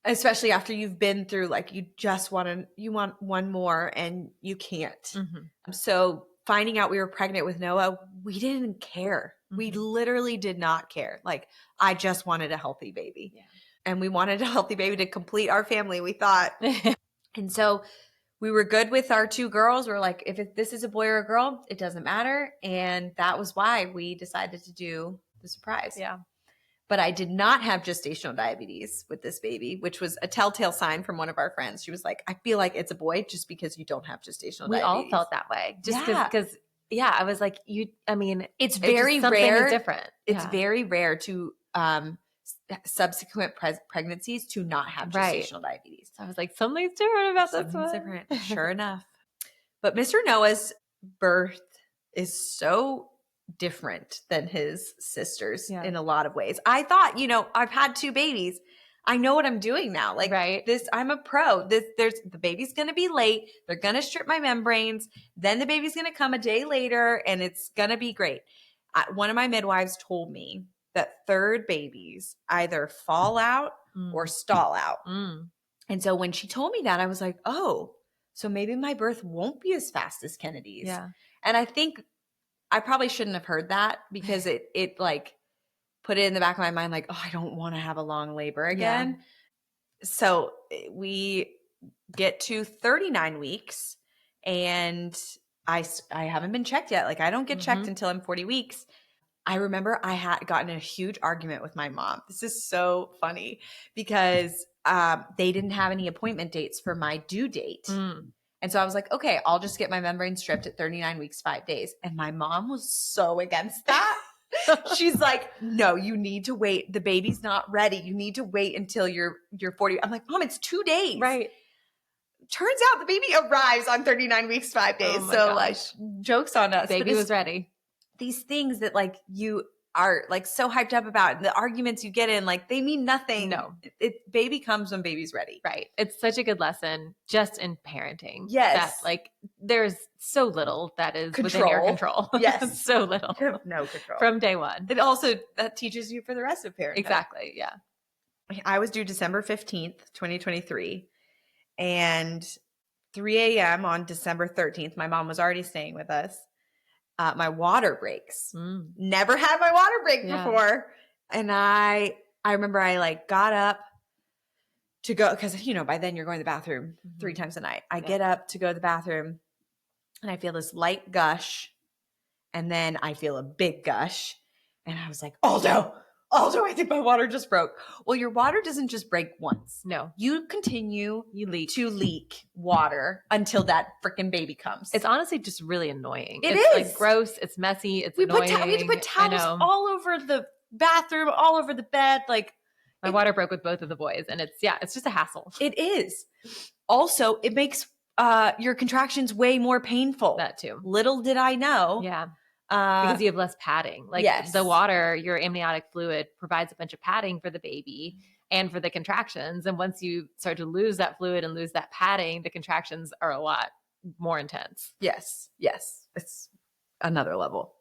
Especially after you've been through, like, you want one more and you can't. Mm-hmm. So finding out we were pregnant with Noah, we didn't care. Mm-hmm. We literally did not care. Like, I just wanted a healthy baby. Yeah. And we wanted a healthy baby to complete our family, we thought. And so we were good with our 2 girls. We're like, if this is a boy or a girl, it doesn't matter. And that was why we decided to do the surprise. Yeah. But I did not have gestational diabetes with this baby, which was a telltale sign from one of our friends. She was like, I feel like it's a boy just because you don't have gestational diabetes. We all felt that way. Just because, I was like, it's very rare. Different. It's very rare to subsequent pregnancies to not have gestational diabetes. So I was like, something's different about this one. Different. Sure enough. But Mr. Noah's birth is so different than his sister's in a lot of ways. I thought, I've had 2 babies. I know what I'm doing now. Like I'm a pro. The baby's going to be late. They're going to strip my membranes. Then the baby's going to come a day later and it's going to be great. One of my midwives told me that 3rd babies either fall out or stall out. Mm. And so when she told me that, I was like, oh, so maybe my birth won't be as fast as Kennedy's. Yeah. And I think I probably shouldn't have heard that because it like put it in the back of my mind, like, oh, I don't want to have a long labor again. Yeah. So we get to 39 weeks and I haven't been checked yet. Like, I don't get checked until I'm 40 weeks. I remember I had gotten a huge argument with my mom. This is so funny because they didn't have any appointment dates for my due date. Mm. And so I was like, okay, I'll just get my membrane stripped at 39 weeks, 5 days. And my mom was so against that. She's like, no, you need to wait. The baby's not ready. You need to wait until you're 40. I'm like, Mom, it's 2 days. Right. Turns out the baby arrives on 39 weeks, 5 days. Oh so like, joke's on us. Baby was ready. These things that like you are like so hyped up about, the arguments you get in, like they mean nothing. No. Baby comes when baby's ready. Right. It's such a good lesson just in parenting. Yes. That like there's so little that is within your control. Yes. So little. No control. From day one. It also, that teaches you for the rest of parenting. Exactly. Yeah. I was due December 15th, 2023. And 3 a.m. on December 13th, my mom was already staying with us. My water breaks. Never had my water break before. And I remember I like got up to go, because by then you're going to the bathroom 3 times a night. I get up to go to the bathroom and I feel this light gush and then I feel a big gush and I was like, Aldo, I think my water just broke. Well, your water doesn't just break once. No. You continue to leak water until that freaking baby comes. It's honestly just really annoying. It's is. Like gross. It's messy. It's annoying. We had to put towels all over the bathroom, all over the bed. Like my water broke with both of the boys, and it's just a hassle. It is. Also, it makes your contractions way more painful. That too. Little did I know. Yeah. Because you have less padding. Like the water, your amniotic fluid provides a bunch of padding for the baby and for the contractions. And once you start to lose that fluid and lose that padding, the contractions are a lot more intense. Yes. Yes. It's another level.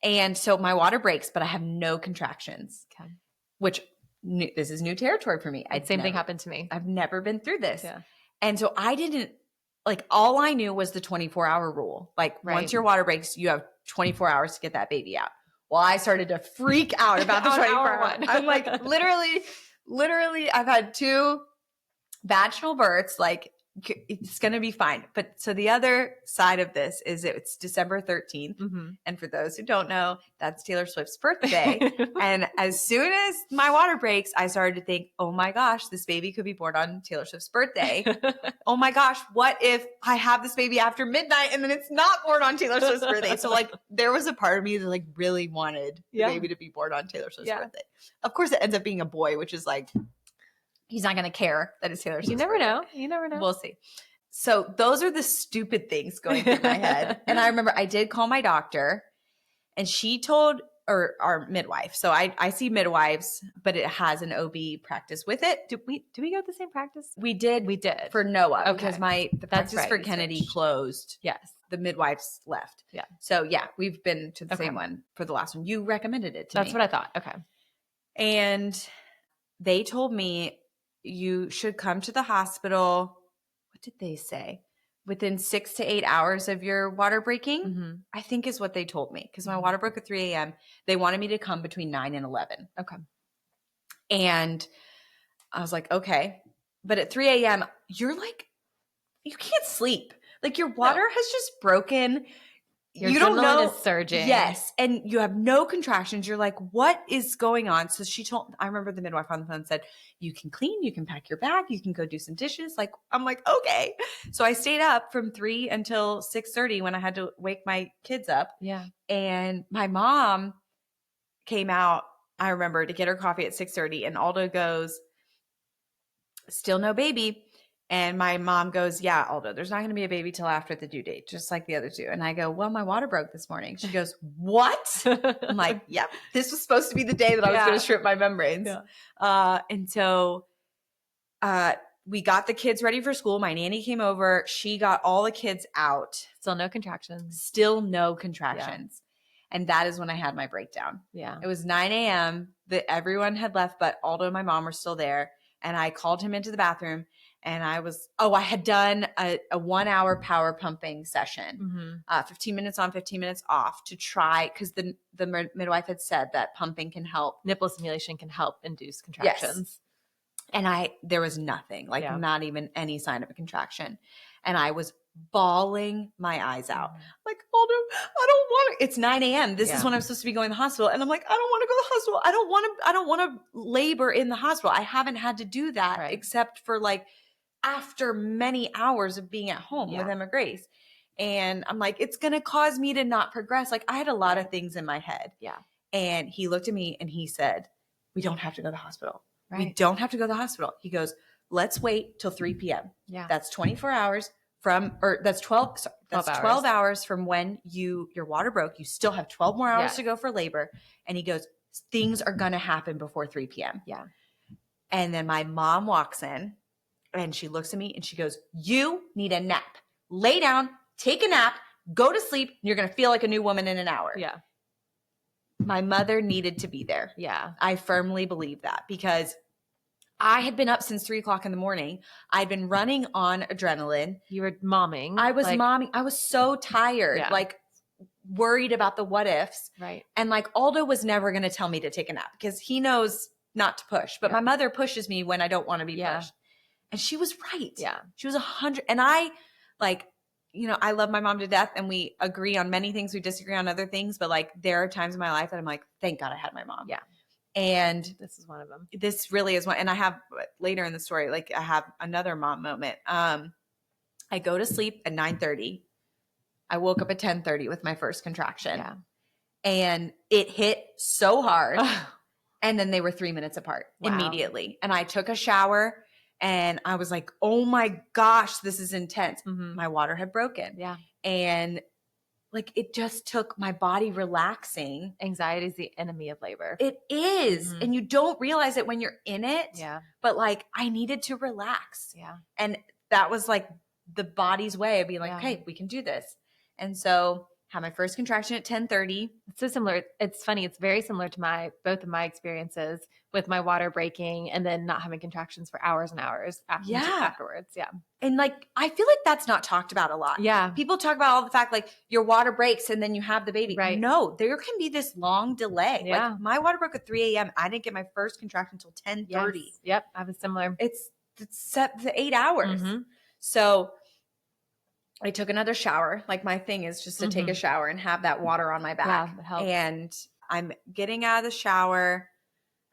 And so my water breaks, but I have no contractions. Okay. Which this is new territory for me. Same thing happened to me. I've never been through this. Yeah. And so I didn't, like, all I knew was the 24-hour rule. Like, once your water breaks, you have 24 hours to get that baby out. Well, I started to freak out about the 24-hour one. I'm like, literally, I've had 2 vaginal births. Like, it's going to be fine. But so the other side of this is it's December 13th. Mm-hmm. And for those who don't know, that's Taylor Swift's birthday. And as soon as my water breaks, I started to think, oh my gosh, this baby could be born on Taylor Swift's birthday. Oh my gosh, what if I have this baby after midnight and then it's not born on Taylor Swift's birthday? So like there was a part of me that like really wanted the baby to be born on Taylor Swift's birthday. Of course, it ends up being a boy, which is like, he's not going to care that it's Taylor Swift. You never know. You never know. We'll see. So those are the stupid things going through my head. And I remember I did call my doctor and she told, or our midwife. So I see midwives, but it has an OB practice with it. Do we go to the same practice? We did for Noah because the practice for Kennedy closed. Yes. The midwives left. Yeah. So yeah, we've been to the same one for the last one. You recommended it to me. That's what I thought. Okay. And they told me, you should come to the hospital. What did they say? Within 6 to 8 hours of your water breaking, I think is what they told me. Because my water broke at 3 a.m. They wanted me to come between 9 and 11. Okay. And I was like, okay. But at 3 a.m., you're like, you can't sleep. Like your water has just broken. You don't know. Is surging. Yes. And you have no contractions. You're like, what is going on? So I remember the midwife on the phone said, you can clean, you can pack your bag, you can go do some dishes. Like, I'm like, okay. So I stayed up from 3 until 6:30 when I had to wake my kids up. Yeah. And my mom came out, I remember, to get her coffee at 6:30 and Aldo goes, still no baby. And my mom goes, yeah, Aldo, there's not going to be a baby till after the due date, just like the other 2. And I go, well, my water broke this morning. She goes, what? I'm like, yep, this was supposed to be the day that I was going to strip my membranes. Yeah. And so we got the kids ready for school. My nanny came over. She got all the kids out. Still no contractions. Yeah. And that is when I had my breakdown. Yeah. It was 9 a.m. that everyone had left, but Aldo and my mom were still there. And I called him into the bathroom. And I had done a 1-hour power pumping session, 15 minutes on, 15 minutes off to try, because the midwife had said that pumping can help. Nipple stimulation can help induce contractions. Yes. And there was nothing, not even any sign of a contraction. And I was bawling my eyes out. Like, Aldo, I don't want to. It's 9 a.m. This is when I'm supposed to be going to the hospital. And I'm like, I don't want to go to the hospital. I don't want to labor in the hospital. I haven't had to do that except for after many hours of being at home with Emma Grace. And I'm like, it's going to cause me to not progress. Like I had a lot of things in my head. Yeah. And he looked at me and he said, we don't have to go to the hospital. Right. We don't have to go to the hospital. He goes, let's wait till 3 p.m. Yeah. That's 24 hours that's 12 hours from when your water broke. You still have 12 more hours to go for labor. And he goes, things are going to happen before 3 p.m. Yeah. And then my mom walks in. And she looks at me and she goes, you need a nap. Lay down, take a nap, go to sleep. And you're going to feel like a new woman in an hour. Yeah. My mother needed to be there. Yeah. I firmly believe that because I had been up since 3 o'clock in the morning. I'd been running on adrenaline. You were momming. I was momming. I was so tired, worried about the what ifs. Right. And Aldo was never going to tell me to take a nap because he knows not to push. But my mother pushes me when I don't want to be pushed. And she was right. Yeah. She was 100. And I I love my mom to death and we agree on many things. We disagree on other things. But there are times in my life that I'm like, thank God I had my mom. Yeah. And this is one of them. This really is one. And I have later in the story, I have another mom moment. I go to sleep at 9:30. I woke up at 10:30 with my first contraction. Yeah. And it hit so hard. And then they were 3 minutes apart Wow. immediately. And I took a shower and I was like, oh my gosh, this is intense. Mm-hmm. My water had broken. Yeah. And like, it just took my body relaxing. Anxiety is the enemy of labor. It is. Mm-hmm. And you don't realize it when you're in it. Yeah. But like, I needed to relax. Yeah. And that was like the body's way of being like, okay, we can do this. And so had my first contraction at 10:30. It's so similar. It's funny. It's very similar to both of my experiences with my water breaking and then not having contractions for hours and hours afterwards. Yeah. And like, I feel like that's not talked about a lot. Yeah. People talk about all the fact like your water breaks and then you have the baby. Right. No, there can be this long delay. Yeah. Like my water broke at 3 a.m. I didn't get my first contraction until 10:30. Yes. Yep. I was similar. It's set to 8 hours. Mm-hmm. So I took another shower. Like my thing is just to take a shower and have that water on my back. Yeah, that helps. And I'm getting out of the shower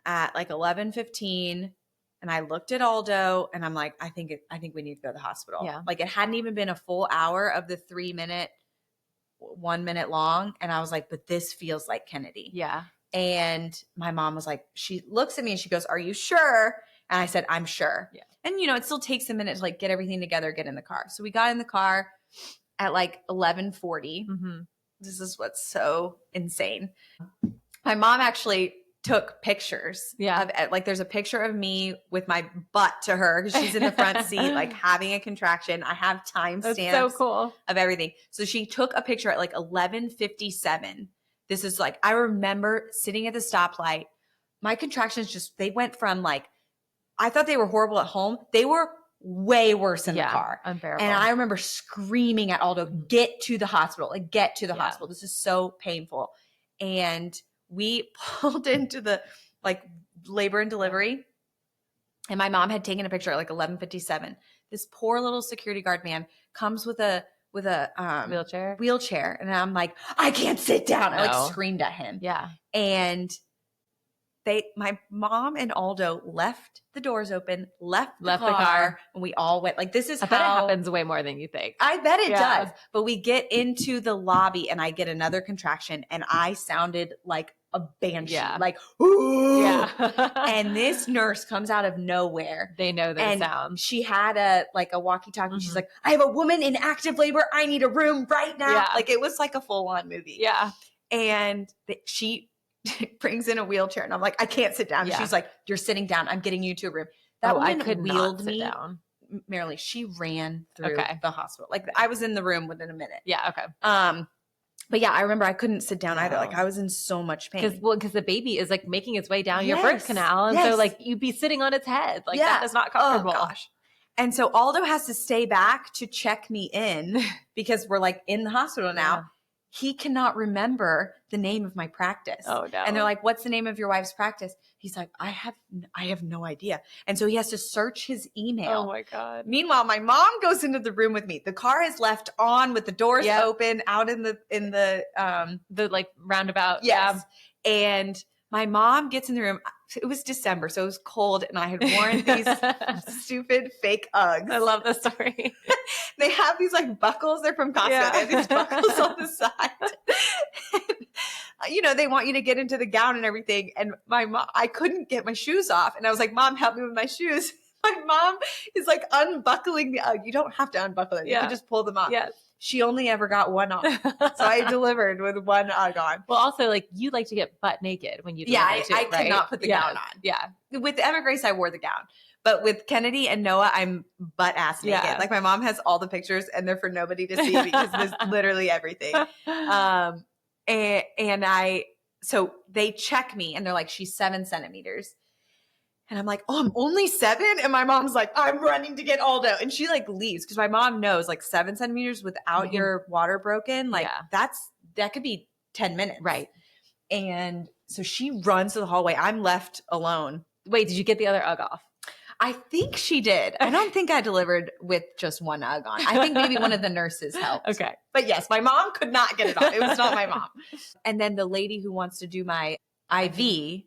at like 11:15, and I looked at Aldo and I'm like, I think we need to go to the hospital. Yeah. Like it hadn't even been a full hour of the 3 minute, 1 minute long. And I was like, but this feels like Kennedy. Yeah. And my mom was like, she looks at me and she goes, are you sure? And I said, I'm sure. Yeah. And it still takes a minute to like get everything together, get in the car. So we got in the car at like 11:40. Mm-hmm. This is what's so insane. My mom actually took pictures. Yeah. Like there's a picture of me with my butt to her because she's in the front seat, like having a contraction. I have timestamps so cool. of everything. So she took a picture at like 11:57. This is like, I remember sitting at the stoplight. My contractions they went from like, I thought they were horrible at home. They were way worse in the car. Unbearable. And I remember screaming at Aldo, get to the hospital, like get to the hospital. This is so painful. And we pulled into the like labor and delivery. And my mom had taken a picture at like 11:57. This poor little security guard man comes with a wheelchair. And I'm like, I can't sit down. I like screamed at him. Yeah. And my mom and Aldo left the doors open, left the car, and we all went. Like, this is I bet it happens way more than you think. I bet it does. But we get into the lobby and I get another contraction and I sounded like a banshee. Yeah. Like, ooh. Yeah. And this nurse comes out of nowhere. They know those sounds. She had a walkie-talkie. Mm-hmm. She's like, I have a woman in active labor. I need a room right now. Yeah. Like, it was like a full-on movie. Yeah. And she brings in a wheelchair and I'm like, I can't sit down. Yeah. She's like, you're sitting down. I'm getting you to a room. That woman I could wheeled not me sit down. Merelise, she ran through the hospital. Like I was in the room within a minute. Yeah. Okay. But yeah, I remember I couldn't sit down either. Like I was in so much pain. Because the baby is like making its way down your birth canal. And so like you'd be sitting on its head. Like that is not comfortable. Oh gosh. And so Aldo has to stay back to check me in because we're like in the hospital now. Yeah. He cannot remember the name of my practice. Oh no. And they're like, what's the name of your wife's practice? He's like, I have no idea. And so he has to search his email. Oh my God. Meanwhile, my mom goes into the room with me. The car is left on with the doors open out in the like roundabout. Yes. Yeah. And my mom gets in the room. It was December, so it was cold, and I had worn these stupid fake Uggs. I love this story. They have these like buckles. They're from Costco. Yeah. They have these buckles on the side. And, they want you to get into the gown and everything. And my mom, I couldn't get my shoes off. And I was like, Mom, help me with my shoes. My mom is like unbuckling the Ugg. You don't have to unbuckle them. You can just pull them off. Yes. She only ever got one on. So I delivered with one Ugg on. Well, also, like, you like to get butt naked when you deliver. I could not put the gown on. Yeah. With Emma Grace, I wore the gown. But with Kennedy and Noah, I'm butt ass naked. Yeah. Like, my mom has all the pictures, and they're for nobody to see because there's literally everything. So they check me, and they're like, she's 7 centimeters. And I'm like, oh, I'm only 7? And my mom's like, I'm running to get Aldo. And she like leaves because my mom knows like 7 centimeters without your water broken. Like that could be 10 minutes. Right. And so she runs to the hallway. I'm left alone. Wait, did you get the other Ugg off? I think she did. I don't think I delivered with just one Ugg on. I think maybe one of the nurses helped. Okay. But yes, my mom could not get it off. It was not my mom. And then the lady who wants to do my IV,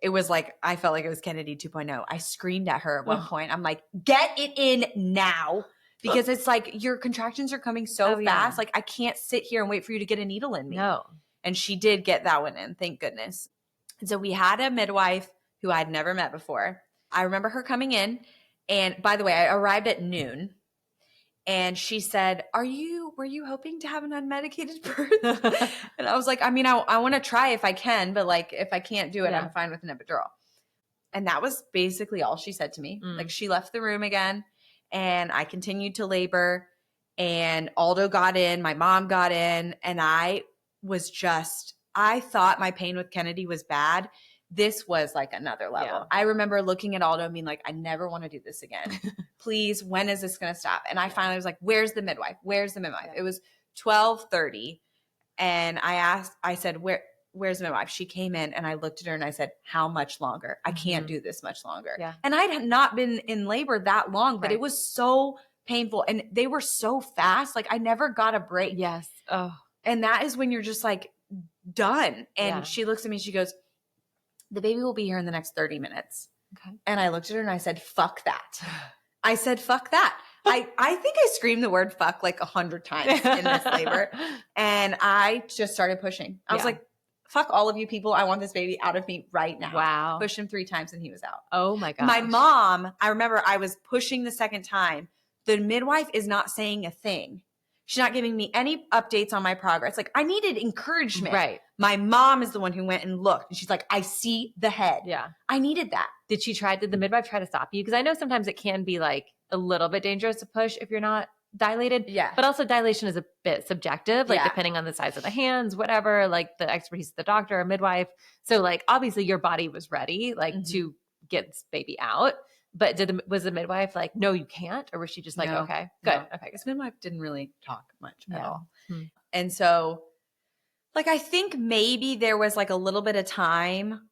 it was like, I felt like it was Kennedy 2.0. I screamed at her at one point. I'm like, get it in now. Because it's like your contractions are coming so fast. Yeah. Like I can't sit here and wait for you to get a needle in me. No. And she did get that one in, thank goodness. And so we had a midwife who I'd never met before. I remember her coming in. And by the way, I arrived at noon. And she said, were you hoping to have an unmedicated birth? And I was like, I mean, I want to try if I can, but like, if I can't do it, I'm fine with an epidural. And that was basically all she said to me. Like, she left the room again, and I continued to labor, and Aldo got in, my mom got in, and I thought my pain with Kennedy was bad. This was like another level. Yeah. I remember looking at Aldo and being like, I never want to do this again. Please, when is this going to stop? And I finally was like, where's the midwife? Where's the midwife? Yeah. It was 12:30. And I said, where's the midwife? She came in, and I looked at her and I said, how much longer? I can't do this much longer. Yeah. And I had not been in labor that long, but it was so painful. And they were so fast. Like, I never got a break. Yes. Oh. And that is when you're just like done. And she looks at me, she goes, the baby will be here in the next 30 minutes. Okay. And I looked at her and I said, fuck that. I said, fuck that. I think I screamed the word fuck like 100 times in this labor. And I just started pushing. I was like, fuck all of you people. I want this baby out of me right now. Wow. Pushed him 3 times and he was out. Oh my God. My mom, I remember I was pushing the second time. The midwife is not saying a thing. She's not giving me any updates on my progress. Like, I needed encouragement. Right. My mom is the one who went and looked. And she's like, I see the head. Yeah. I needed that. Did the midwife try to stop you? Because I know sometimes it can be like a little bit dangerous to push if you're not dilated. Yeah. But also dilation is a bit subjective, like depending on the size of the hands, whatever, like the expertise of the doctor or midwife. So like, obviously your body was ready, like to get this baby out. But was the midwife like, no, you can't? Or was she just like, okay, good. No. Okay. This midwife didn't really talk much at all. Hmm. And so, like, I think maybe there was like a little bit of time,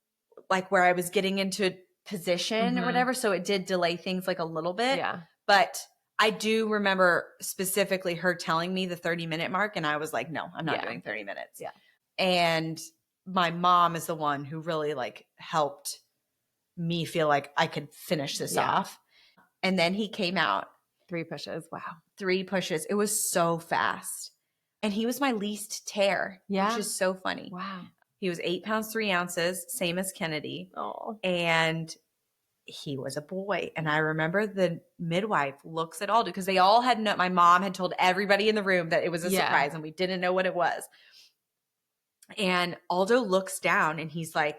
like where I was getting into position or whatever. So it did delay things like a little bit. Yeah. But I do remember specifically her telling me the 30-minute mark. And I was like, no, I'm not doing 30 minutes. Yeah. And my mom is the one who really like helped me feel like I could finish this off. And then he came out. 3 pushes. Wow. 3 pushes. It was so fast. And he was my least tear, which is so funny. Wow. He was 8 pounds, 3 ounces, same as Kennedy. Oh. And he was a boy. And I remember the midwife looks at Aldo because they all had my mom had told everybody in the room that it was a surprise and we didn't know what it was. And Aldo looks down and he's like,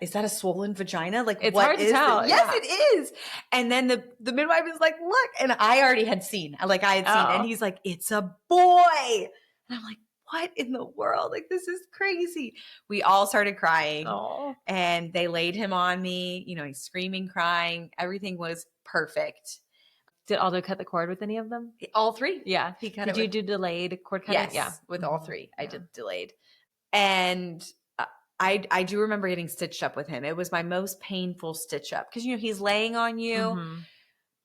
is that a swollen vagina? Like, it's what hard to is tell. it? Yes, it is. And then the midwife is like, look, and I already had seen, and he's like, it's a boy. And I'm like, what in the world? Like, this is crazy. We all started crying. And they laid him on me, he's screaming, crying. Everything was perfect. Did Aldo cut the cord with any of them? All 3. Yeah. He cut Did you do delayed cord cutting? Yes. Yeah. With all 3. I did delayed. And I do remember getting stitched up with him. It was my most painful stitch up because, he's laying on you,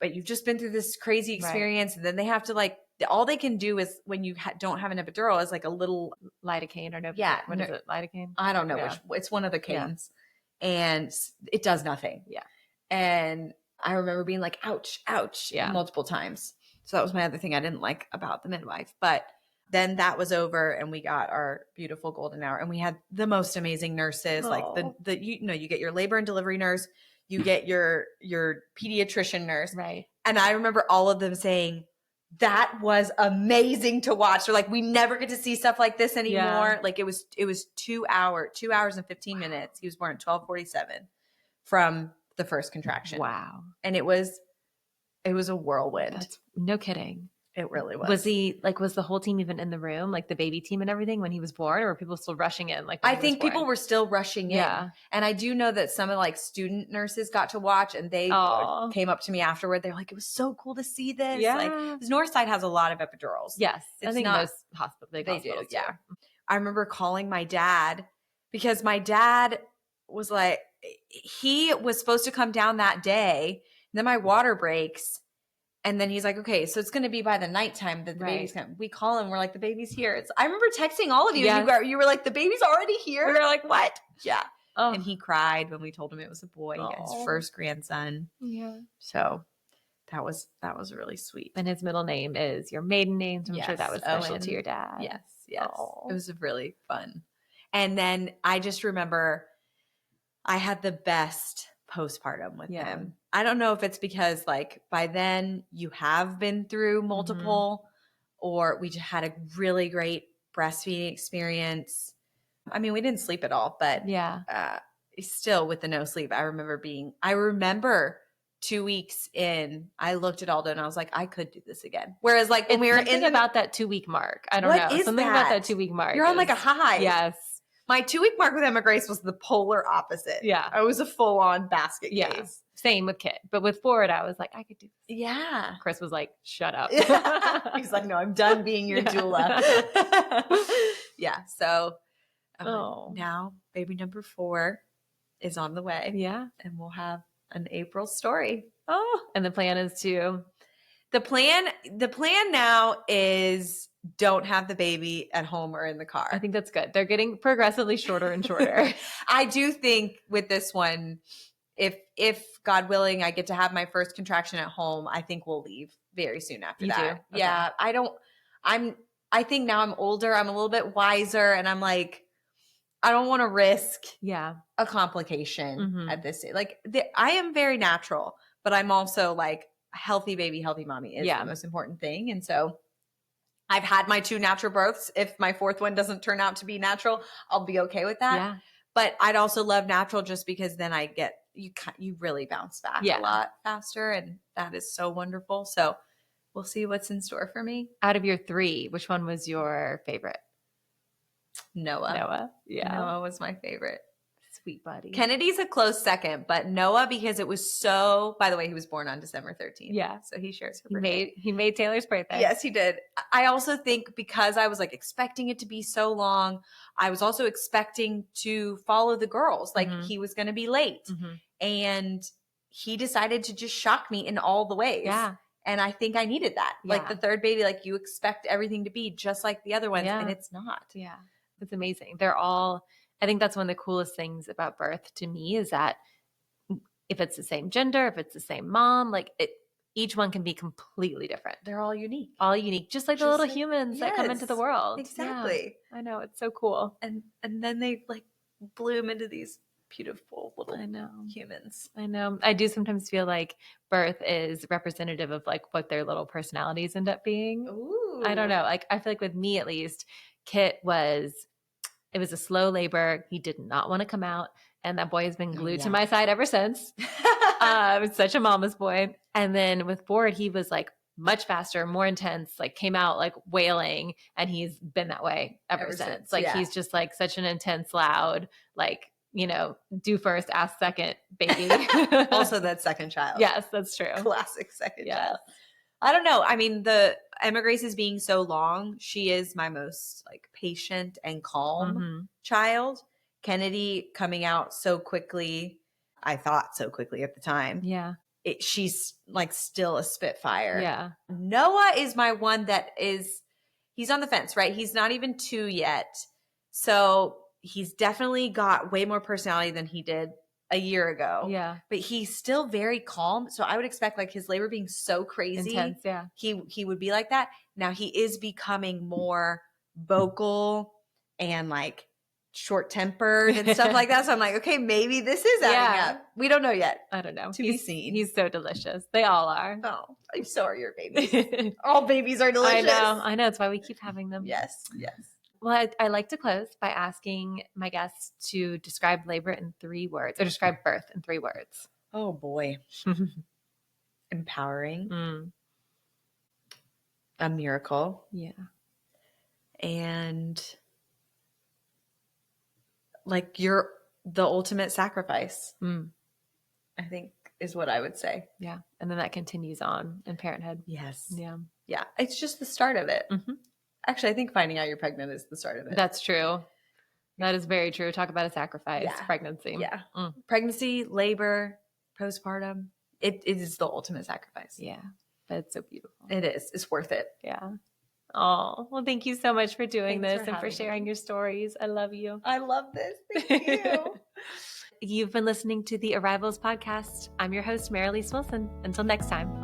but you've just been through this crazy experience. Right. And then they have to all they can do is when you don't have an epidural is like a little lidocaine or no. Yeah. What is it? Lidocaine? I don't know it's one of the canes and it does nothing. Yeah. And I remember being like, ouch, ouch, multiple times. So that was my other thing I didn't like about the midwife, but then that was over and we got our beautiful golden hour and we had the most amazing nurses. Like you get your labor and delivery nurse, you get your pediatrician nurse. Right. And I remember all of them saying, that was amazing to watch. They're like, we never get to see stuff like this anymore. Yeah. Like it was 2 hours and 15 minutes. He was born at 12:47 from the first contraction. Wow. And it was a whirlwind. That's no kidding. It really was. Was the whole team even in the room, like the baby team and everything when he was born, or were people still rushing in? Like, I think people were still rushing in. Yeah. And I do know that some of student nurses got to watch and they came up to me afterward. They're like, it was so cool to see this. Yeah. Because Northside has a lot of epidurals. Yes. I think most hospitals, they do. Yeah. I remember calling my dad because my dad was like, he was supposed to come down that day. And then my water breaks. And then he's like, okay, so it's going to be by the nighttime that the baby's coming. We call him. We're like, the baby's here. I remember texting all of you. Yes. You were like, the baby's already here? We were like, what? Yeah. Oh. And he cried when we told him it was a boy. He got his first grandson. Yeah. So that was really sweet. And his middle name is your maiden name. So I'm sure that was special to your dad. Yes. Yes. It was really fun. And then I just remember I had the best postpartum with him. I don't know if it's because like by then you have been through multiple or we just had a really great breastfeeding experience. I mean, we didn't sleep at all, but still with the no sleep, I remember 2 weeks in, I looked at Aldo and I was like, I could do this again. Whereas like when we were in about that 2-week mark. I don't know. Something about that 2-week mark. You're on like a high. Yes. My 2-week mark with Emma Grace was the polar opposite. Yeah. I was a full-on basket case. Same with Kit. But with Ford, I was like, I could do this. Yeah. Chris was like, shut up. He's like, no, I'm done being your doula. So now baby number 4 is on the way. Yeah. And we'll have an April story. And the plan is to? The plan now is don't have the baby at home or in the car. I think that's good. They're getting progressively shorter and shorter. I do think with this one, if God willing, I get to have my first contraction at home, I think we'll leave very soon after that. Do? Okay. Yeah. I think now I'm older. I'm a little bit wiser and I'm like, I don't want to risk a complication at this stage. Like I am very natural, but I'm also like a healthy baby, healthy mommy is the most important thing. And so I've had my 2 natural births. If my 4th one doesn't turn out to be natural, I'll be okay with that. Yeah. But I'd also love natural just because then I get, you really bounce back a lot faster. And that is so wonderful. So we'll see what's in store for me. Out of your 3, which one was your favorite? Noah. Yeah. Noah was my favorite. Sweet buddy. Kennedy's a close second, but Noah, because it was so, by the way, he was born on December 13th. Yeah. So he shares her birthday. He made Taylor's birthday. Yes, he did. I also think because I was like expecting it to be so long, I was also expecting to follow the girls. Like he was going to be late. And he decided to just shock me in all the ways. Yeah. And I think I needed that. Yeah. Like the 3rd baby, like you expect everything to be just like the other ones and it's not. Yeah. It's amazing. I think that's one of the coolest things about birth to me is that if it's the same gender, if it's the same mom, like each one can be completely different. They're all unique. Just like the little humans that come into the world. Exactly. Yeah, I know. It's so cool. And then they like bloom into these beautiful little humans. I know. I do sometimes feel like birth is representative of like what their little personalities end up being. Ooh. I don't know. Like I feel like with me at least, Kit it was a slow labor. He did not want to come out. And that boy has been glued to my side ever since. It's such a mama's boy. And then with Ford, he was like much faster, more intense, like came out like wailing. And he's been that way ever since. Like he's just like such an intense, loud, like, do first, ask second baby. Also that second child. Yes, that's true. Classic second child. I don't know. I mean, the Emma Grace is being so long. She is my most like patient and calm child. Kennedy coming out so quickly. I thought so quickly at the time. Yeah. She's like still a spitfire. Yeah. Noah is my one he's on the fence, right? He's not even 2 yet. So he's definitely got way more personality than he did a year ago. Yeah. But he's still very calm. So I would expect like his labor being so crazy. Intense, yeah. He would be like that. Now he is becoming more vocal and like short-tempered and stuff like that. So I'm like, okay, maybe this is adding up. We don't know yet. I don't know. To be seen. He's so delicious. They all are. Oh, so are your babies. All babies are delicious. I know. That's why we keep having them. Yes. Well, I like to close by asking my guests to describe labor in 3 words or describe birth in 3 words. Oh, boy. Empowering. A miracle. Yeah. And like you're the ultimate sacrifice, I think is what I would say. Yeah. And then that continues on in parenthood. Yes. Yeah. Yeah. It's just the start of it. Actually, I think finding out you're pregnant is the start of it. That's true. That is very true. Talk about a sacrifice, pregnancy. Yeah. Pregnancy, labor, postpartum. It is the ultimate sacrifice. Yeah. But it's so beautiful. It is. It's worth it. Yeah. Oh, well, thank you so much for doing Thanks this for and for sharing your stories. I love you. I love this. Thank you. You've been listening to the Arrivals podcast. I'm your host, Merelise Wilson. Until next time.